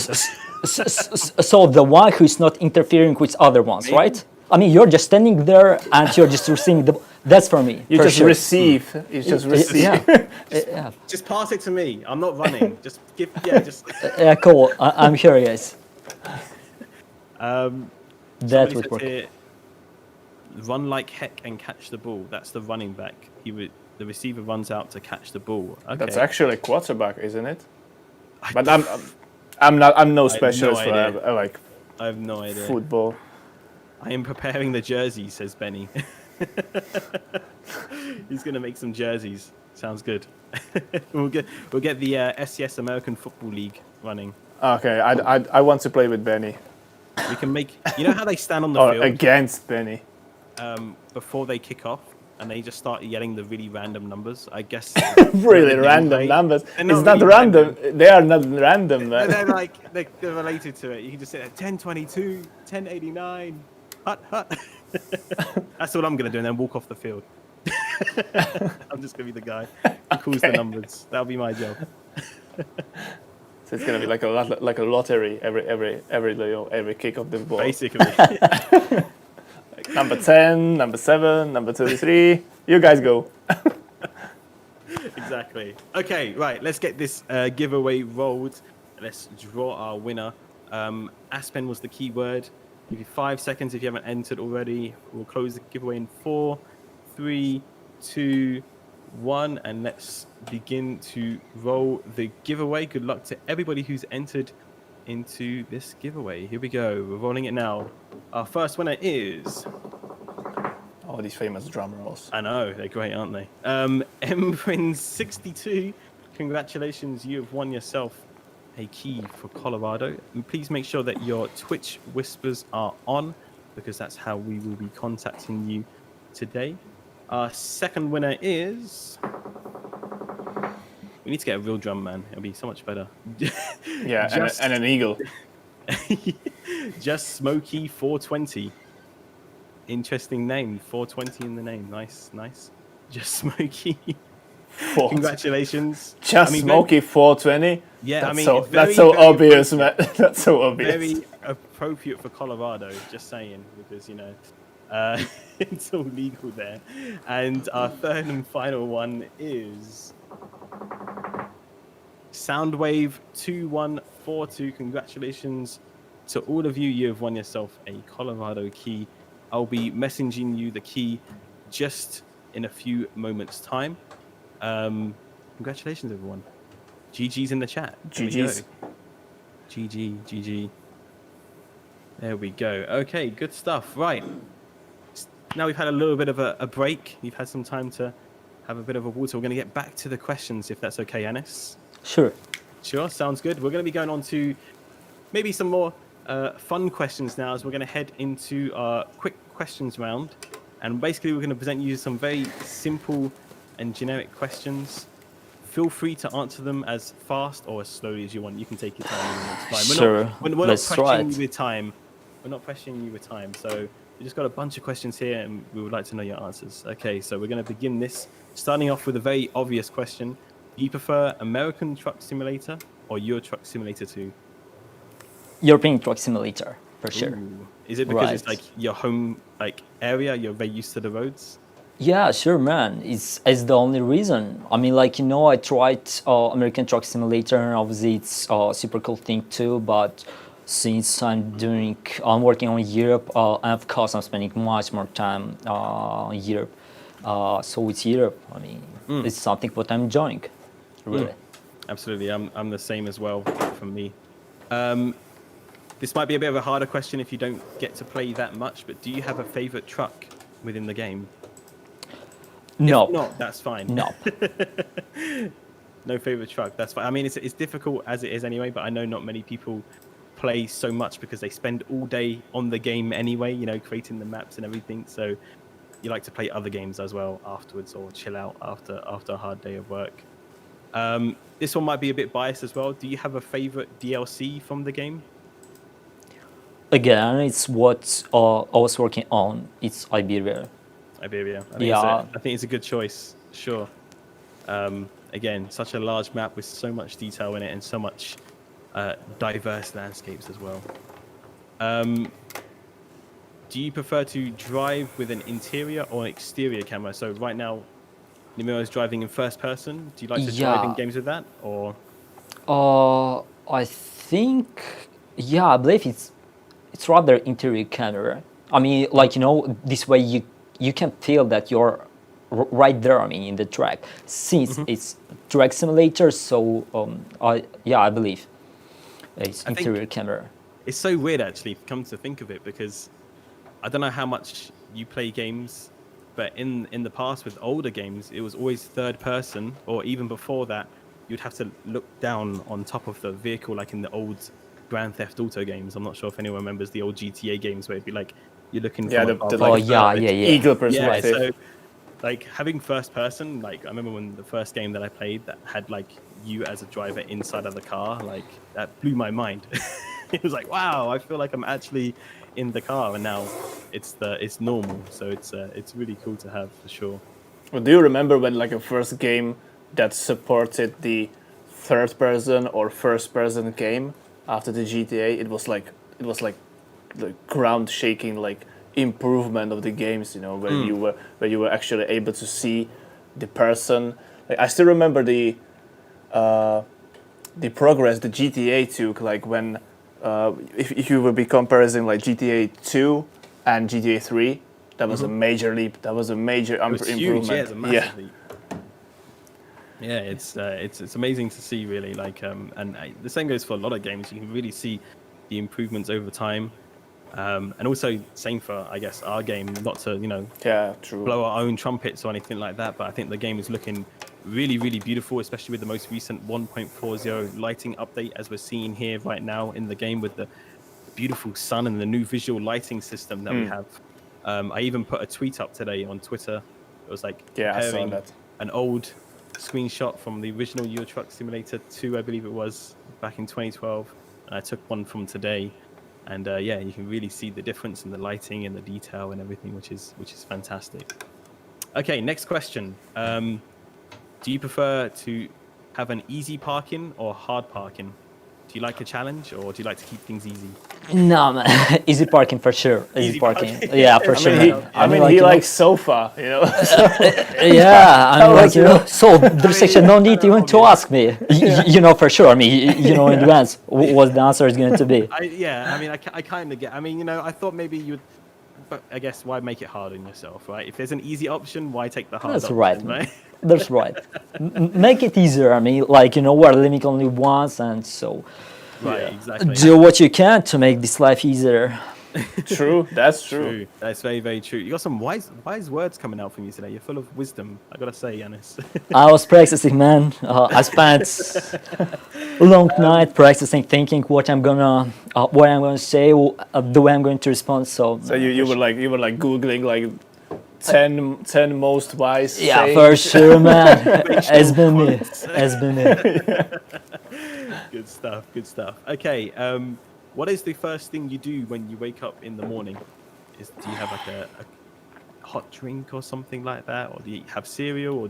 So the one who's not interfering with other ones, Maybe. right? I mean, you're just standing there and you're just receiving the. That's for me. You for just sure. receive. You just receive. Yeah. Yeah. Just pass it to me. I'm not running. Just give. Yeah, just. Yeah, cool. I'm here, guys. That Somebody would says work. here, run like heck and catch the ball. That's the running back. The receiver runs out to catch the ball. Okay. That's actually quarterback, isn't it? But I'm no specialist for idea. like I have no idea. football. I am preparing the jersey, says Benny. He's gonna make some jerseys. Sounds good. we'll get the SCS American Football League running. Okay, I want to play with Benny. We can make. You know how they stand on the Or field against Benny. before they kick off, and they just start yelling the really random numbers. I guess. Really they random play. numbers. They're It's not really random. They are not random, man. They're like they're related to it. You can just say 1022, 1089, hut. That's what I'm gonna do, and then walk off the field. I'm just gonna be the guy. calls the numbers. That'll be my job. So it's gonna be like a lottery every kick of the ball. Basically. Like number 10, number 7, number 33. You guys go. Exactly. Okay, right. Let's get this giveaway rolled. Let's draw our winner. Aspen was the keyword. Give you 5 seconds if you haven't entered already. We'll close the giveaway in 4, 3, 2, 1, and let's begin to roll the giveaway. Good luck to everybody who's entered into this giveaway. Here we go. We're rolling it now. Our first winner is... Oh, these famous drum rolls. I know, they're great, aren't they? Mprins62, congratulations, you have won yourself a key for Colorado. And please make sure that your Twitch whispers are on, because that's how we will be contacting you today. Our second winner is... We need to get a real drum, man. It'll be so much better. Yeah, and an eagle. Just Smokey 420. Interesting name, 420 in the name. Nice. Just Smokey. Congratulations. Just Smokey 420. Yeah, that's so obvious, man. That's so obvious. Very appropriate for Colorado. Just saying, because it's all legal there. And our third and final one is Soundwave 2142. Congratulations to all of you. You have won yourself a Colorado key. I'll be messaging you the key just in a few moments' time. Congratulations, everyone. GG's in the chat. GG's. GG. There we go. Okay, good stuff. Right. Now we've had a little bit of a break. You've had some time to have a bit of a water. We're going to get back to the questions, if that's okay, Yanis. Sure. Sure, sounds good. We're going to be going on to maybe some more fun questions now, as we're going to head into our quick questions round. And basically, we're going to present you some very simple and generic questions. Feel free to answer them as fast or as slowly as you want. You can take your time. It's fine. We're not pressuring you with time. We're not pressuring you with time. So we just got a bunch of questions here, and we would like to know your answers. Okay, so we're going to begin this, starting off with a very obvious question. Do you prefer American Truck Simulator or Euro Truck Simulator 2? European Truck Simulator, for sure. Ooh. Is it because it's like your home area? You're very used to the roads? Yeah, sure, man. It's the only reason. I mean, I tried American Truck Simulator, and obviously it's a super cool thing too. But since I'm working on Europe, and of course I'm spending much more time in Europe. So it's Europe. I mean, it's something what I'm enjoying, really. Absolutely, I'm the same as well from me. This might be a bit of a harder question if you don't get to play that much, but do you have a favorite truck within the game? No. If not, that's fine. No. No favorite truck, that's fine. I mean, it's difficult as it is anyway, but I know not many people play so much because they spend all day on the game anyway, creating the maps and everything. So you like to play other games as well afterwards, or chill out after a hard day of work. This one might be a bit biased as well. Do you have a favorite DLC from the game? Again, it's what I was working on. It's Iberia. I think it's a good choice. Sure. Again, such a large map with so much detail in it and so much diverse landscapes as well. Do you prefer to drive with an interior or exterior camera? So right now, Nimiro is driving in first person. Do you like to drive in games with that, or? I think, I believe it's rather interior camera. I mean, this way you can feel that you're right there. I mean, in the track, since it's track simulator. So I believe it's interior camera. It's so weird, actually, come to think of it, because I don't know how much you play games, but in the past with older games, it was always third person, or even before that, you'd have to look down on top of the vehicle, like in the old Grand Theft Auto games. I'm not sure if anyone remembers the old GTA games where it'd be like you're looking from above. Eagle perspective. Yeah, so like having first person, like I remember when the first game that I played that had like you as a driver inside of the car, like that blew my mind. It was like, wow, I feel like I'm actually in the car, and now it's normal. So it's really cool to have, for sure. Well, do you remember when like a first game that supported the third person or first person game after the GTA. It was like the ground shaking like improvement of the games, where you were actually able to see the person. Like, I still remember the progress the GTA took, like when if you would be comparing like GTA 2 and GTA 3, that was a major leap. That was a major It was improvement. huge. Yeah, it's a massive leap. Yeah, it's amazing to see, really. Like, and the same goes for a lot of games. You can really see the improvements over time, and also same for, I guess, our game. Not to True. blow our own trumpets or anything like that, but I think the game is looking really, really beautiful, especially with the most recent 1.40 lighting update, as we're seeing here right now in the game with the beautiful sun and the new visual lighting system that we have. I even put a tweet up today on Twitter. It was like I saw comparing that. an old screenshot from the original Euro Truck Simulator 2, I believe it was, back in 2012, and I took one from today. And yeah, you can really see the difference in the lighting and the detail and everything, which is fantastic. Okay, next question. Do you prefer to have an easy parking or hard parking? Do you like a challenge, or do you like to keep things easy? No, man. Easy parking for sure. Easy parking. parking. Yeah, for sure. I mean, he likes sofa, Yeah, I mean, like, so there's actually no need even to ask me. For sure. I mean, in advance what the answer is going to be. I kind of get. I mean, I thought maybe you would, but I guess why make it hard on yourself, right? If there's an easy option, why take the hard That's option, right. That's right. Make it easier. I mean, like, we're living only once, and so exactly. do what you can to make this life easier. True, that's true. That's very, very true. You got some wise words coming out from you today. You're full of wisdom, I gotta say, Yanis. I was practicing, man. I spent a long night practicing, thinking what I'm gonna say, the way I'm going to respond. So you were like googling like 10 most wise. Yeah, sayings. for sure, man. It's been me. It's been me. Good stuff. Okay, what is the first thing you do when you wake up in the morning? Do you have like a hot drink or something like that, or do you have cereal, or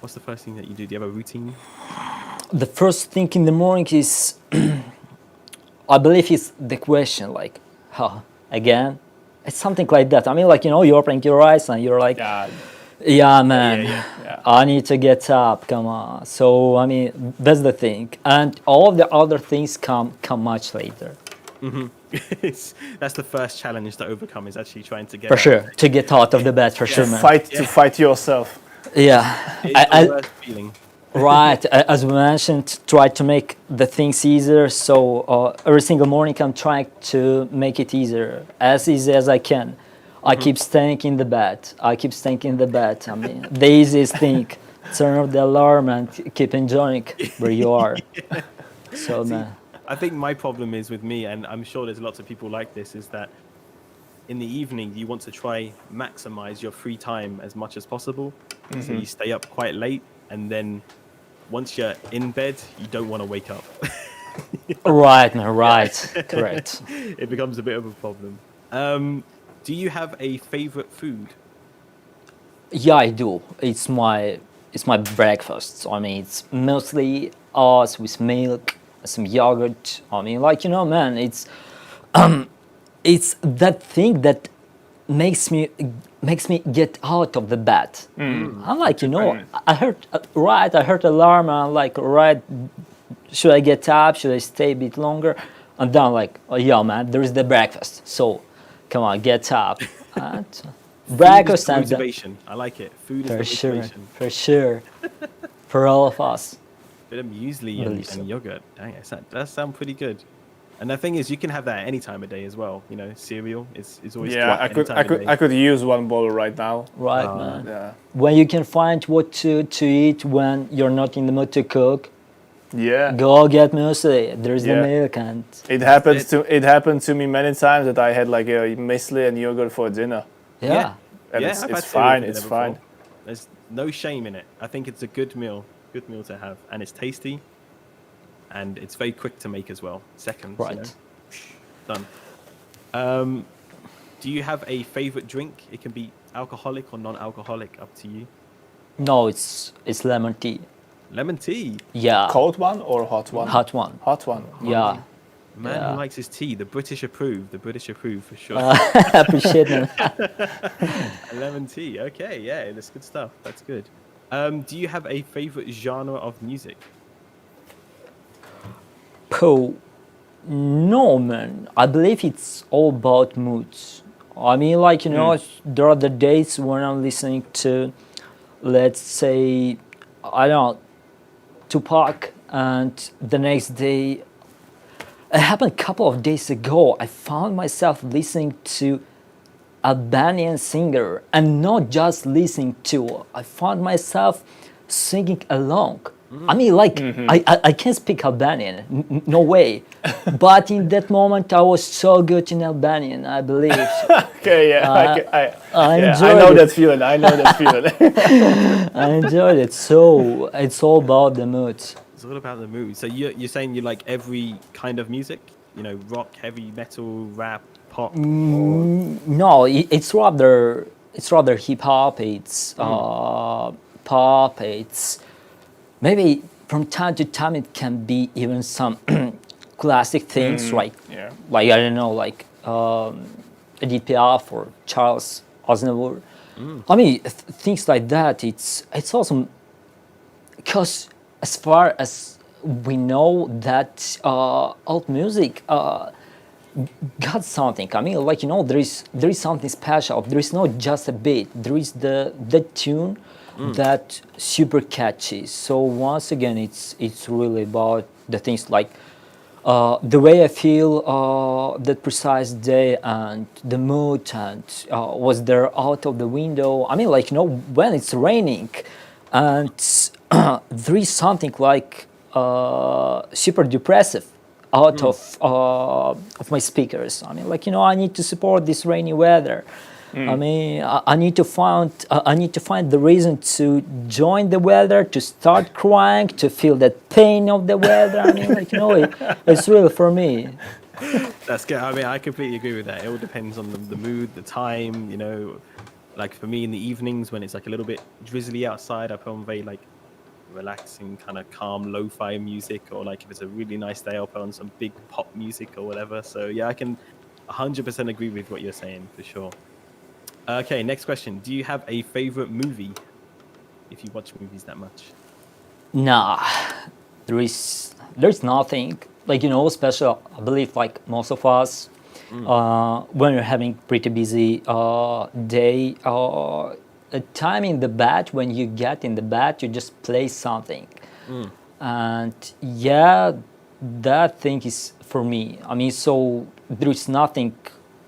what's the first thing that you do? Do you have a routine? The first thing in the morning is, I believe it's the question, like, again? It's something like that. I mean, like, you open your eyes and you're like, yeah, man, Yeah. I need to get up, come on. So, I mean, that's the thing. And all the other things come much later. Mm-hmm. That's the first challenge to overcome, is actually trying to get For out. sure, to get out of the bed, for sure, man. To fight yourself. Yeah. It's the worst feeling. Right, as we mentioned, try to make the things easier. So every single morning I'm trying to make it easier, as easy as I can. I keep staying in the bed. I mean, the easiest thing, turn off the alarm and keep enjoying where you are. So, man. I think my problem is with me, and I'm sure there's lots of people like this, is that in the evening you want to try maximize your free time as much as possible. So you stay up quite late, and then once you're in bed, you don't want to wake up. Right, man, right. Correct. It becomes a bit of a problem. Do you have a favorite food? Yeah, I do. It's my breakfast. I mean, it's mostly us with milk, some yogurt. I mean, like, man, it's that thing that makes me get out of the bed. I'm like, I heard alarm. I'm like, right, should I get up? Should I stay a bit longer? And then I'm like, oh yeah, man, there is the breakfast. So, come on, get up. And breakfast and motivation. I like it. Food is the motivation. For sure. For all of us. Bit of muesli and yogurt. Dang, that does sound pretty good. And the thing is, you can have that any time of day as well. Cereal is always. Yeah, I could use one bowl right now. Right, man. Yeah. When you can find what to eat when you're not in the mood to cook. Yeah. Go get muesli. There's the milk, and it happened to me many times that I had like a muesli and yogurt for dinner. Yeah. And it's fine. It's fine. Before. There's no shame in it. I think it's a good meal to have, and it's tasty, and it's very quick to make as well. Seconds. Right. Done. Do you have a favorite drink? It can be alcoholic or non-alcoholic, up to you. No, it's lemon tea. Lemon tea. Yeah. Cold one or hot one? Hot one. Hot one. Yeah. Man Yeah. who likes his tea. The British approve. The British approve for sure. Appreciate them. Lemon tea. Okay, yeah, that's good stuff. That's good. Do you have a favorite genre of music? Oh, no, man. I believe it's all about moods. I mean, like, you know, there are the days when I'm listening to, let's say, I don't know, Tupac, and the next day, it happened a couple of days ago, I found myself listening to Albanian singer, and not just listening to, I found myself singing along. I mean, like, I can't speak Albanian, no way. But in that moment, I was so good in Albanian, I believe. Okay, yeah, I yeah, enjoyed I know it. that feeling. I know that feeling. I enjoyed it. So it's all about the mood. It's all about the mood. So you're saying you like every kind of music? You know, rock, heavy metal, rap, pop. Or... No, it's rather hip hop. It's pop. It's maybe from time to time it can be even some classic things like Yeah. I don't know, like Edith Piaf or Charles Aznavour. I mean things like that. It's awesome because as far as we know that alt music got something. I mean, like, you know, there is something special. There is not just a beat. There is the tune that super catchy. So once again, it's really about the things like the way I feel that precise day and the mood and was there out of the window. I mean, like, you know, when it's raining and there is something like super depressive out of my speakers. I mean, like, you know, I need to support this rainy weather. I mean, I need to find the reason to join the weather, to start crying, to feel that pain of the weather. I mean, like, you know, it's real for me. That's good. I mean, I completely agree with that. It all depends on the mood, the time. You know, like for me in the evenings when it's like a little bit drizzly outside, I put on very like relaxing, kind of calm lo-fi music, or like if it's a really nice day, I'll put on some big pop music or whatever. So yeah, I can 100% agree with what you're saying for sure. Okay, next question. Do you have a favorite movie? If you watch movies that much? Nah, there's nothing like, you know, special. I believe like most of us, when you're having pretty busy day, a time in the bed, when you get in the bed, you just play something, and yeah, that thing is for me. I mean, so there is nothing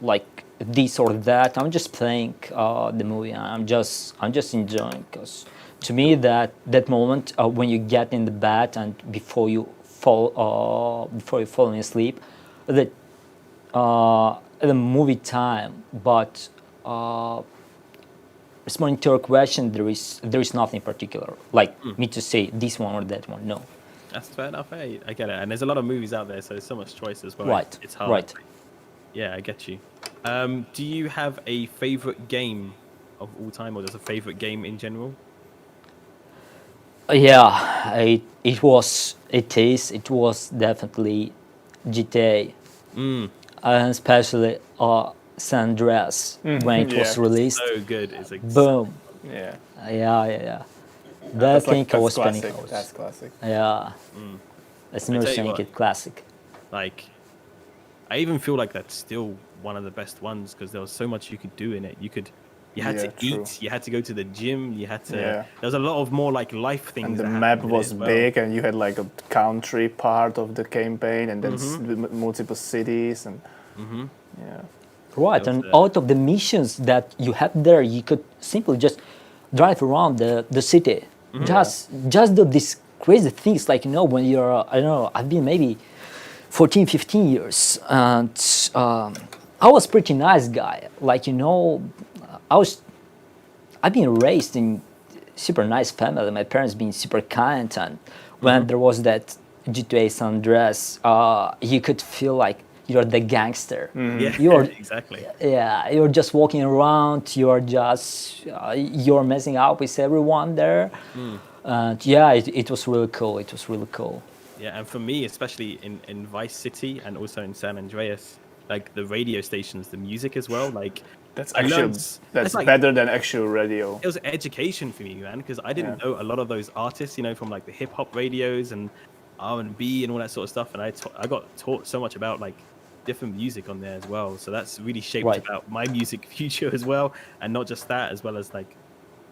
like this or that. I'm just playing the movie. I'm just enjoying, because to me that moment when you get in the bed and before you fall asleep, that the movie time. But responding to your question, there is nothing particular like me to say this one or that one. No. That's fair enough. Hey, I get it. And there's a lot of movies out there, so there's so much choice as well. Right. It's hard. Right. Yeah, I get you. Do you have a favorite game of all time, or just a favorite game in general? Yeah, it was definitely GTA, and especially San Andreas when it was released. So good. It's like Boom. Yeah. Yeah. That That's thing I was classic. spending hours. That's classic. Yeah. That's I never tell you saying what. it classic. like, I even feel like that's still one of the best ones because there was so much you could do in it. You had Yeah, to true. eat, you had to go to the gym, you had to. Yeah. There's a lot of more like life things. And the that map happened in it was as well. big, and you had like a country part of the campaign, and then multiple cities, and yeah. Right, That was and out of the missions that you had there, you could simply just drive around the city, just do these crazy things. Like, you know, when you're, I don't know, I've been maybe 14, 15 years, and I was pretty nice guy. Like, you know, I've been raised in super nice family. My parents being super kind, and when there was that GTA San Andreas, you could feel like you're the gangster. Yeah, You're exactly. yeah, you're just walking around. You're just you're messing up with everyone there. And yeah, it was really cool. It was really cool. Yeah, and for me, especially in Vice City and also in San Andreas, like the radio stations, the music as well. Like That's I learned. actually that's It's like better than actual radio. it was education for me, man, because I didn't Yeah. know a lot of those artists, you know, from like the hip hop radios and R&B and all that sort of stuff. And I got taught so much about like different music on there as well. So that's really shaped Right. about my music future as well, and not just that, as well as like,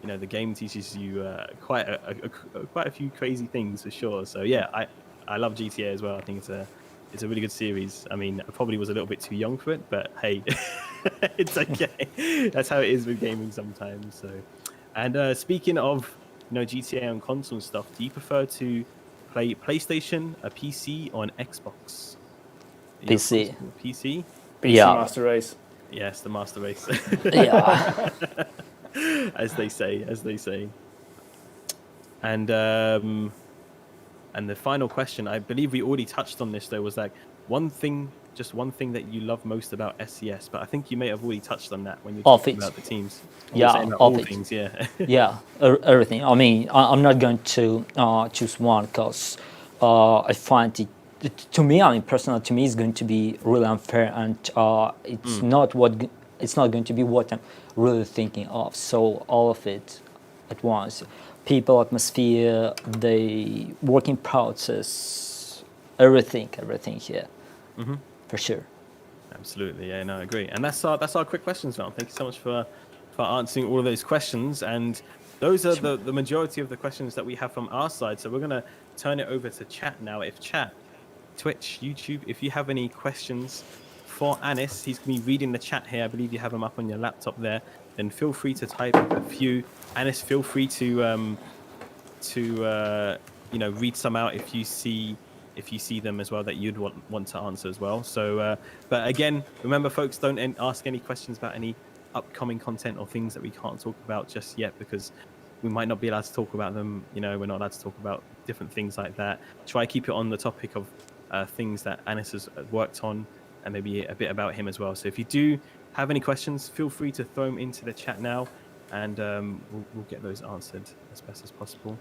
you know, the game teaches you quite a few crazy things for sure. So yeah, I love GTA as well. I think it's a really good series. I mean, I probably was a little bit too young for it, but hey, it's okay. That's how it is with gaming sometimes. So, and speaking of, you know, GTA on console stuff, do you prefer to play PlayStation, a PC, or an Xbox? Your PC. console, PC? PC Yeah. Master Race. Yes, the master race, Yeah. as they say. And the final question, I believe we already touched on this though, was like just one thing that you love most about SCS, but I think you may have already touched on that when you All talking of it. about the teams. Yeah, Saying about all all of it. things, yeah. Yeah, everything. I mean, I'm not going to choose one because I find to me, I mean, personally, to me, it's going to be really unfair, and it's not going to be what I'm really thinking of. So all of it at once, people, atmosphere, the working process, everything here, for sure. Absolutely, yeah, no, I agree. And that's our quick questions now. Thank you so much for answering all of those questions. And those are the majority of the questions that we have from our side. So we're gonna turn it over to chat now. If chat, Twitch, YouTube, if you have any questions for Anis, he's gonna be reading the chat here. I believe you have him up on your laptop there. Then feel free to type a few. Anis, feel free to you know, read some out if you see them as well that you'd want to answer as well. So, but again, remember, folks, don't ask any questions about any upcoming content or things that we can't talk about just yet, because we might not be allowed to talk about them. You know, we're not allowed to talk about different things like that. Try keep it on the topic of things that Anis has worked on, and maybe a bit about him as well. So if you do have any questions, feel free to throw them into the chat now, and we'll get those answered as best as possible.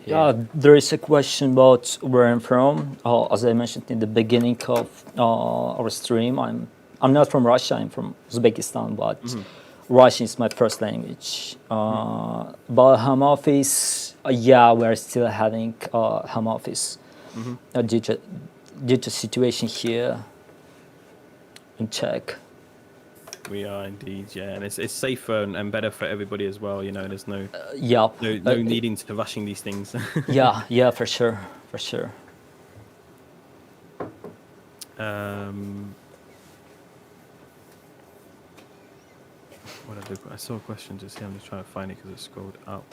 Yeah, there is a question about where I'm from. As I mentioned in the beginning of our stream, I'm not from Russia. I'm from Uzbekistan, but Russian is my first language. About home office, yeah, we're still having home office due to situation here in Czech. We are indeed, yeah, and it's safer and better for everybody as well. You know, there's no Yeah, no needing to rushing these things. yeah, for sure. I saw a question just here. I'm just trying to find it because it scrolled up.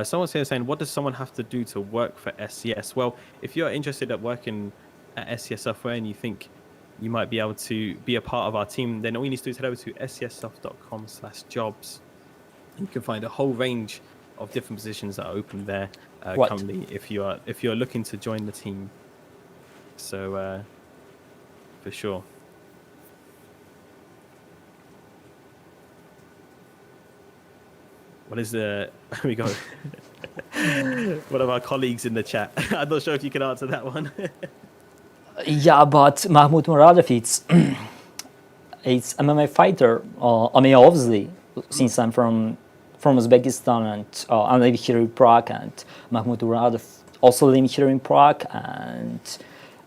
Someone's here saying, what does someone have to do to work for SCS? Well, if you're interested at working at SCS Software and you think you might be able to be a part of our team, then all you need to do is head over to scssoft.com/jobs. You can find a whole range of different positions that are open there currently if you're looking to join the team. So for sure. What is the... Here we go. One of our colleagues in the chat. I'm not sure if you can answer that one. Yeah, but Mahmoud Muradov, it's MMA fighter. I mean, obviously, since I'm from Uzbekistan and I live here in Prague, and Mahmoud Muradov also lives here in Prague, and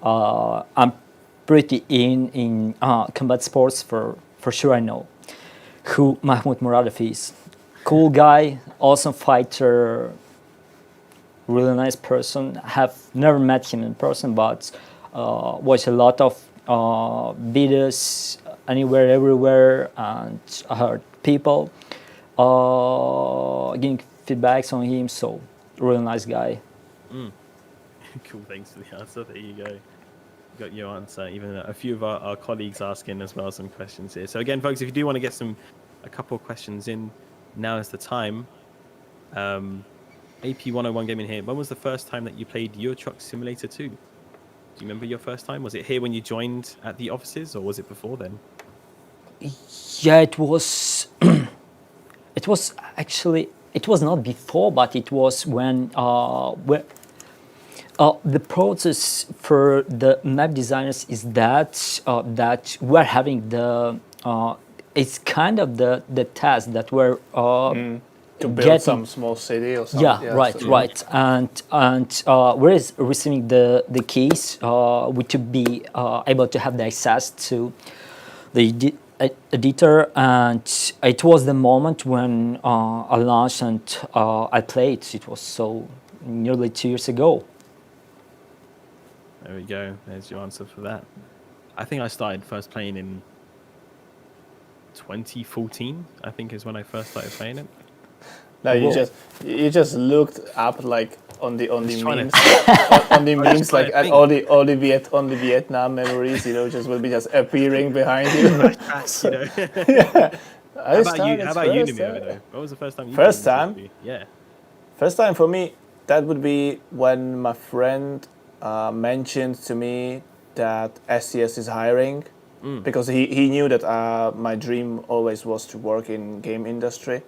I'm pretty in combat sports for sure. I know who Mahmoud Muradov is. Cool guy, awesome fighter, really nice person. Have never met him in person, but watch a lot of videos anywhere, everywhere, and I heard people giving feedbacks on him. So, really nice guy. Cool, thanks for the answer. There you go. Got your answer. Even a few of our colleagues asking as well some questions here. So again, folks, if you do want to get a couple of questions in, now is the time. AP101 Gaming here. When was the first time that you played Euro Truck Simulator 2? Do you remember your first time? Was it here when you joined at the offices, or was it before then? Yeah, it was. It was actually. It was not before, but it was when the process for the map designers is that that we're having the. It's kind of the task that we're To build some small city or something. yeah, right, so- right, and we're receiving the keys. We to be able to have the access to the editor, and it was the moment when I launched and I played. It was so nearly 2 years ago. There we go. There's your answer for that. I think I started first playing in 2014. I think is when I first started playing it. No, you Whoa. just looked up like on the trying memes to- on the memes trying like to at think. all the Vietnam memories, you know, just will be just appearing behind you. You know. How How about you, Nimio, though? What was the first time you First played time? Mississippi? Yeah. First time for me, that would be when my friend mentioned to me that SCS is hiring, because he knew that my dream always was to work in game industry,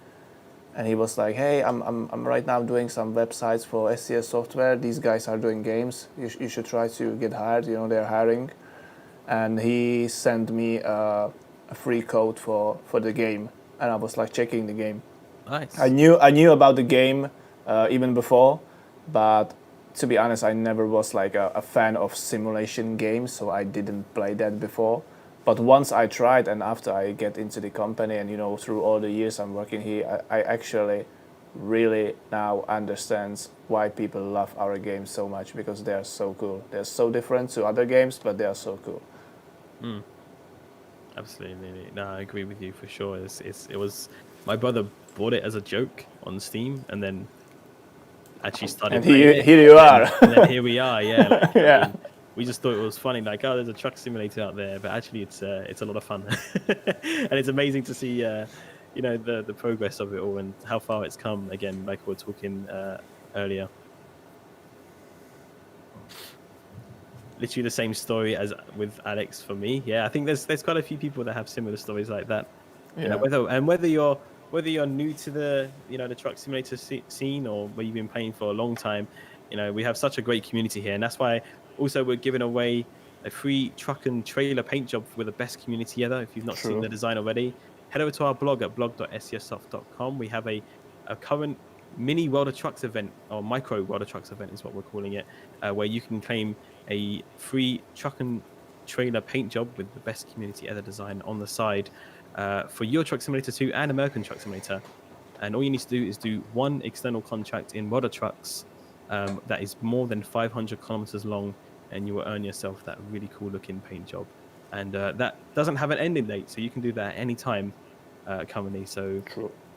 and he was like, "Hey, I'm right now doing some websites for SCS Software. These guys are doing games. You should try to get hired. You know, they're hiring." And he sent me a free code for the game, and I was like checking the game. Nice. I knew about the game even before, but to be honest, I never was like a fan of simulation games, so I didn't play that before. But once I tried, and after I get into the company, and you know, through all the years I'm working here, I actually really now understands why people love our games so much, because they are so cool. They're so different to other games, but they are so cool. Absolutely. No, I agree with you for sure. It was my brother bought it as a joke on Steam, and then actually started And playing it. here you are. And then here we are. Yeah. Like, Yeah. I mean, we just thought it was funny, like, oh, there's a truck simulator out there, but actually it's a lot of fun, and it's amazing to see, you know, the progress of it all and how far it's come. Again, like we were talking earlier. Literally the same story as with Alex for me. Yeah, I think there's quite a few people that have similar stories like that. You know, whether you're new to the, you know, the truck simulator scene, or where you've been playing for a long time, you know, we have such a great community here, and that's why also we're giving away a free truck and trailer paint job with the best community ever. If you've not seen the design already, head over to our blog at blog.scssoft.com. We have a current mini World of Trucks event, or micro World of Trucks event is what we're calling it, where you can claim a free truck and trailer paint job with the best community ever design on the side for Euro Truck Simulator 2 and American Truck Simulator. And all you need to do is do one external contract in World of Trucks that is more than 500 kilometers long, and you will earn yourself that really cool looking paint job. And that doesn't have an ending date, so you can do that at any time currently. So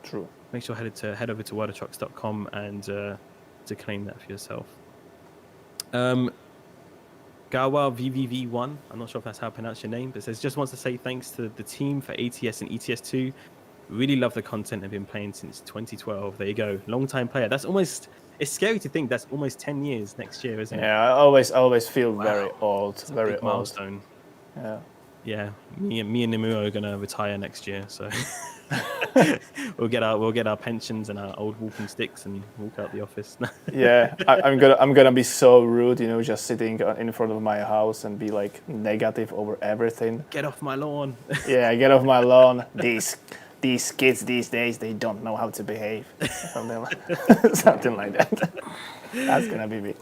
True. make sure head over to worldoftrucks.com and to claim that for yourself. Gawa VVV1, I'm not sure if that's how I pronounce your name, but says, just wants to say thanks to the team for ATS and ETS2. Really love the content. I've been playing since 2012. There you go. Long time player. That's almost, it's scary to think that's almost 10 years next year, isn't it? Yeah, I always feel very old, It's a very big old. milestone. Yeah. Yeah, me and Nimuro are gonna retire next year, so we'll get our pensions and our old walking sticks and walk out the office. Yeah, I'm gonna be so rude, you know, just sitting in front of my house and be like negative over everything. Get off my lawn. Yeah, get off my lawn. These kids these days, they don't know how to behave. Something like that. That's gonna be me.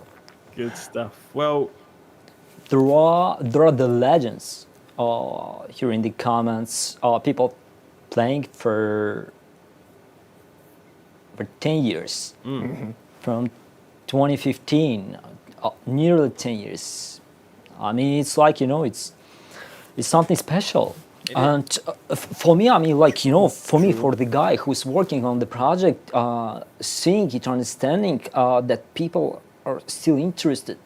Good stuff. Well, There are the legends here in the comments. People playing for 10 years, from 2015, nearly 10 years. I mean, it's like, you know, it's something special. And for me, I mean, like, you know, for me, for the guy who's working on the project, seeing it, understanding that people are still interested,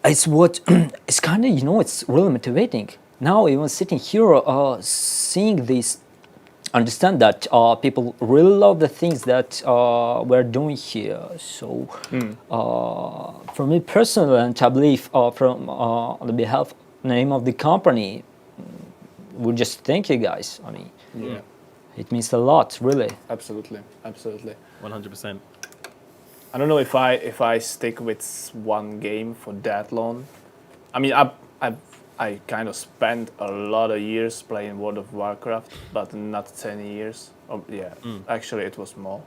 it's what, it's kind of, you know, it's really motivating. Now, even sitting here, seeing these understand that people really love the things that we're doing here. So for me personally, and I believe from on the behalf name of the company, we just thank you guys. I mean, Yeah, it means a lot, really. absolutely, absolutely. 100%. I don't know if I stick with one game for that long. I mean, I kind of spent a lot of years playing World of Warcraft, but not 10 years. Oh, yeah, actually it was more.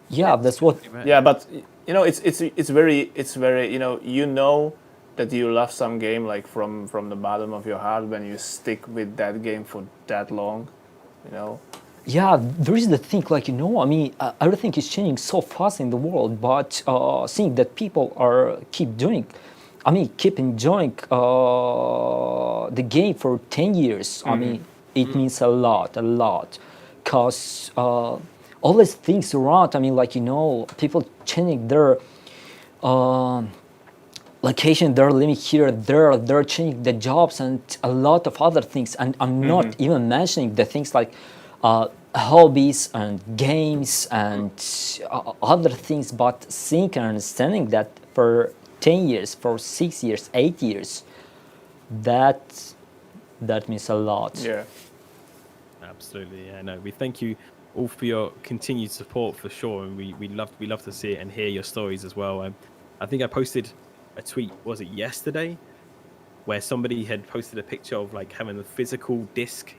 Yeah, that's what. Right. Yeah, but you know, it's very you know that you love some game like from the bottom of your heart when you stick with that game for that long, you know. Yeah, there is the thing, like, I mean, everything is changing so fast in the world, but seeing that people are keep enjoying the game for 10 years, I mean, it means a lot, because all these things around, I mean, like, people changing their location, they're living here, they're changing the jobs and a lot of other things. And I'm not even mentioning the things like hobbies and games and other things, but seeing and understanding that for 10 years, for 6 years, 8 years, that means a lot. Yeah. Absolutely, yeah. No, we thank you all for your continued support for sure, and we love to see it and hear your stories as well. I think I posted a tweet, was it yesterday, where somebody had posted a picture of like having a physical disc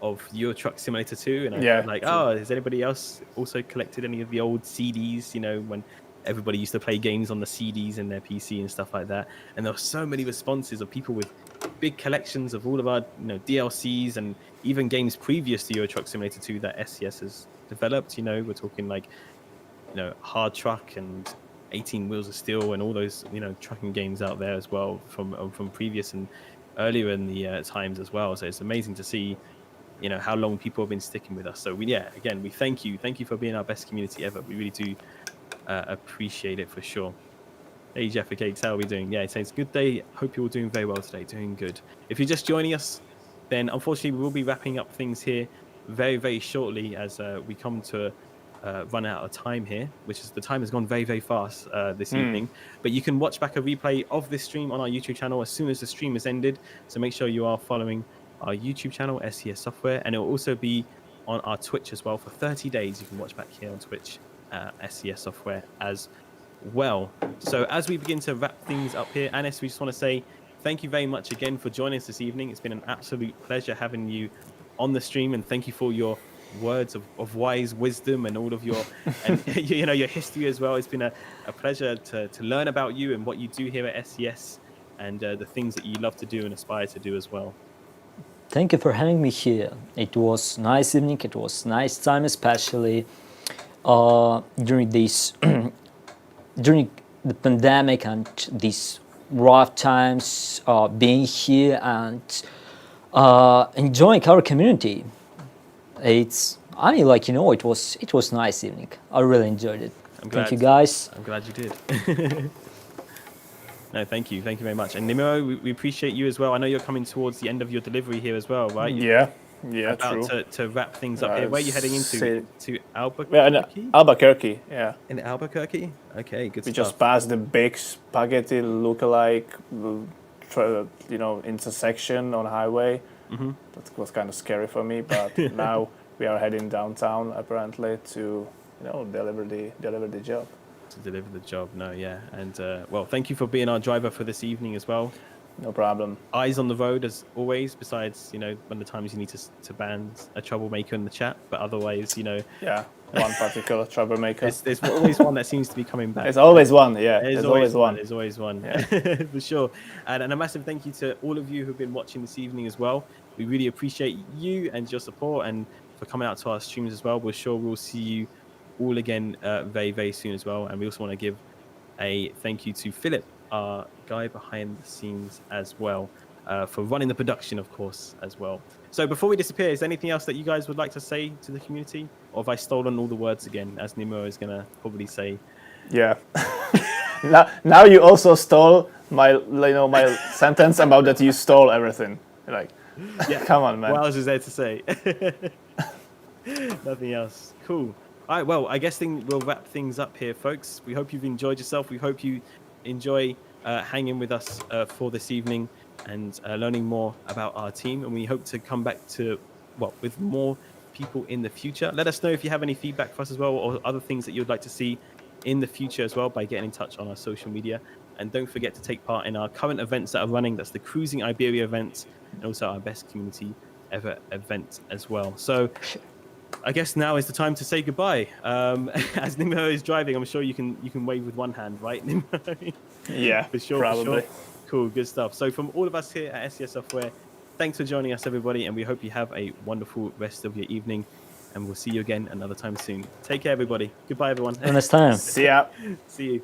of Euro Truck Simulator 2, and I was like, oh, has anybody else also collected any of the old CDs? You know, when everybody used to play games on the CDs in their PC and stuff like that. And there were so many responses of people with big collections of all of our DLCs and even games previous to Euro Truck Simulator 2 that SCS has developed. We're talking like Hard Truck and 18 Wheels of Steel and all those trucking games out there as well from previous and earlier in the times as well. So it's amazing to see how long people have been sticking with us. So we thank you for being our best community ever. We really do appreciate it for sure. Hey Jeff Cakes, how are we doing? Yeah, it says good day. Hope you're all doing very well today. Doing good. If you're just joining us, then unfortunately we will be wrapping up things here very, very shortly as we come to run out of time here, which is the time has gone very, very fast this evening. But you can watch back a replay of this stream on our YouTube channel as soon as the stream is ended. So make sure you are following our YouTube channel, SCS Software, and it will also be on our Twitch as well for 30 days. You can watch back here on Twitch, SCS Software as well. So as we begin to wrap things up here, Anis, we just want to say thank you very much again for joining us this evening. It's been an absolute pleasure having you on the stream, and thank you for your words of wise wisdom and all of your and your history as well. It's been a pleasure to learn about you and what you do here at SCS and the things that you love to do and aspire to do as well. Thank you for having me here. It was nice evening. It was nice time, especially during this during the pandemic and these rough times. Being here and enjoying our community. It was nice evening. I really enjoyed it. Thank you, guys. I'm glad you did. No, thank you very much. And Nimiro, we appreciate you as well. I know you're coming towards the end of your delivery here as well, right? Yeah, about true. To wrap things up here. Where are you heading into? To Albuquerque? Yeah, Albuquerque, yeah. In Albuquerque? Okay, good we stuff. Just passed the big spaghetti look-alike, intersection on highway. That was kind of scary for me, but now we are heading downtown apparently to deliver the job. To deliver the job, and well, thank you for being our driver for this evening as well. No problem. Eyes on the road as always, besides when the times you need to ban a troublemaker in the chat, but otherwise yeah, one particular troublemaker. There's always one that seems to be coming back. There's always one, yeah. There's always one, yeah. For sure. And a massive thank you to all of you who've been watching this evening as well. We really appreciate you and your support and for coming out to our streams as well. We're sure we'll see you all again very, very soon as well. And we also want to give a thank you to Philip, our guy behind the scenes as well, for running the production, of course, as well. So before we disappear, is there anything else that you guys would like to say to the community? Or have I stolen all the words again, as Nimuro is going to probably say? Yeah. now you also stole my sentence about that you stole everything. Like, yeah. Come on, man. What else is there to say? Nothing else. Cool. All right. Well, I guess we'll wrap things up here, folks. We hope you've enjoyed yourself. We hope you enjoy hanging with us for this evening and learning more about our team. And we hope to come back with more people in the future. Let us know if you have any feedback for us as well, or other things that you'd like to see in the future as well by getting in touch on our social media. And don't forget to take part in our current events that are running. That's the Cruising Iberia event and also our Best Community Ever event as well. So I guess now is the time to say goodbye. As Nimho is driving, I'm sure you can wave with one hand, right, Nimho? Yeah, for sure, probably. For sure. Cool, good stuff. So from all of us here at SCS Software, thanks for joining us, everybody, and we hope you have a wonderful rest of your evening. And we'll see you again another time soon. Take care, everybody. Goodbye, everyone. Have a nice time. See ya. See you.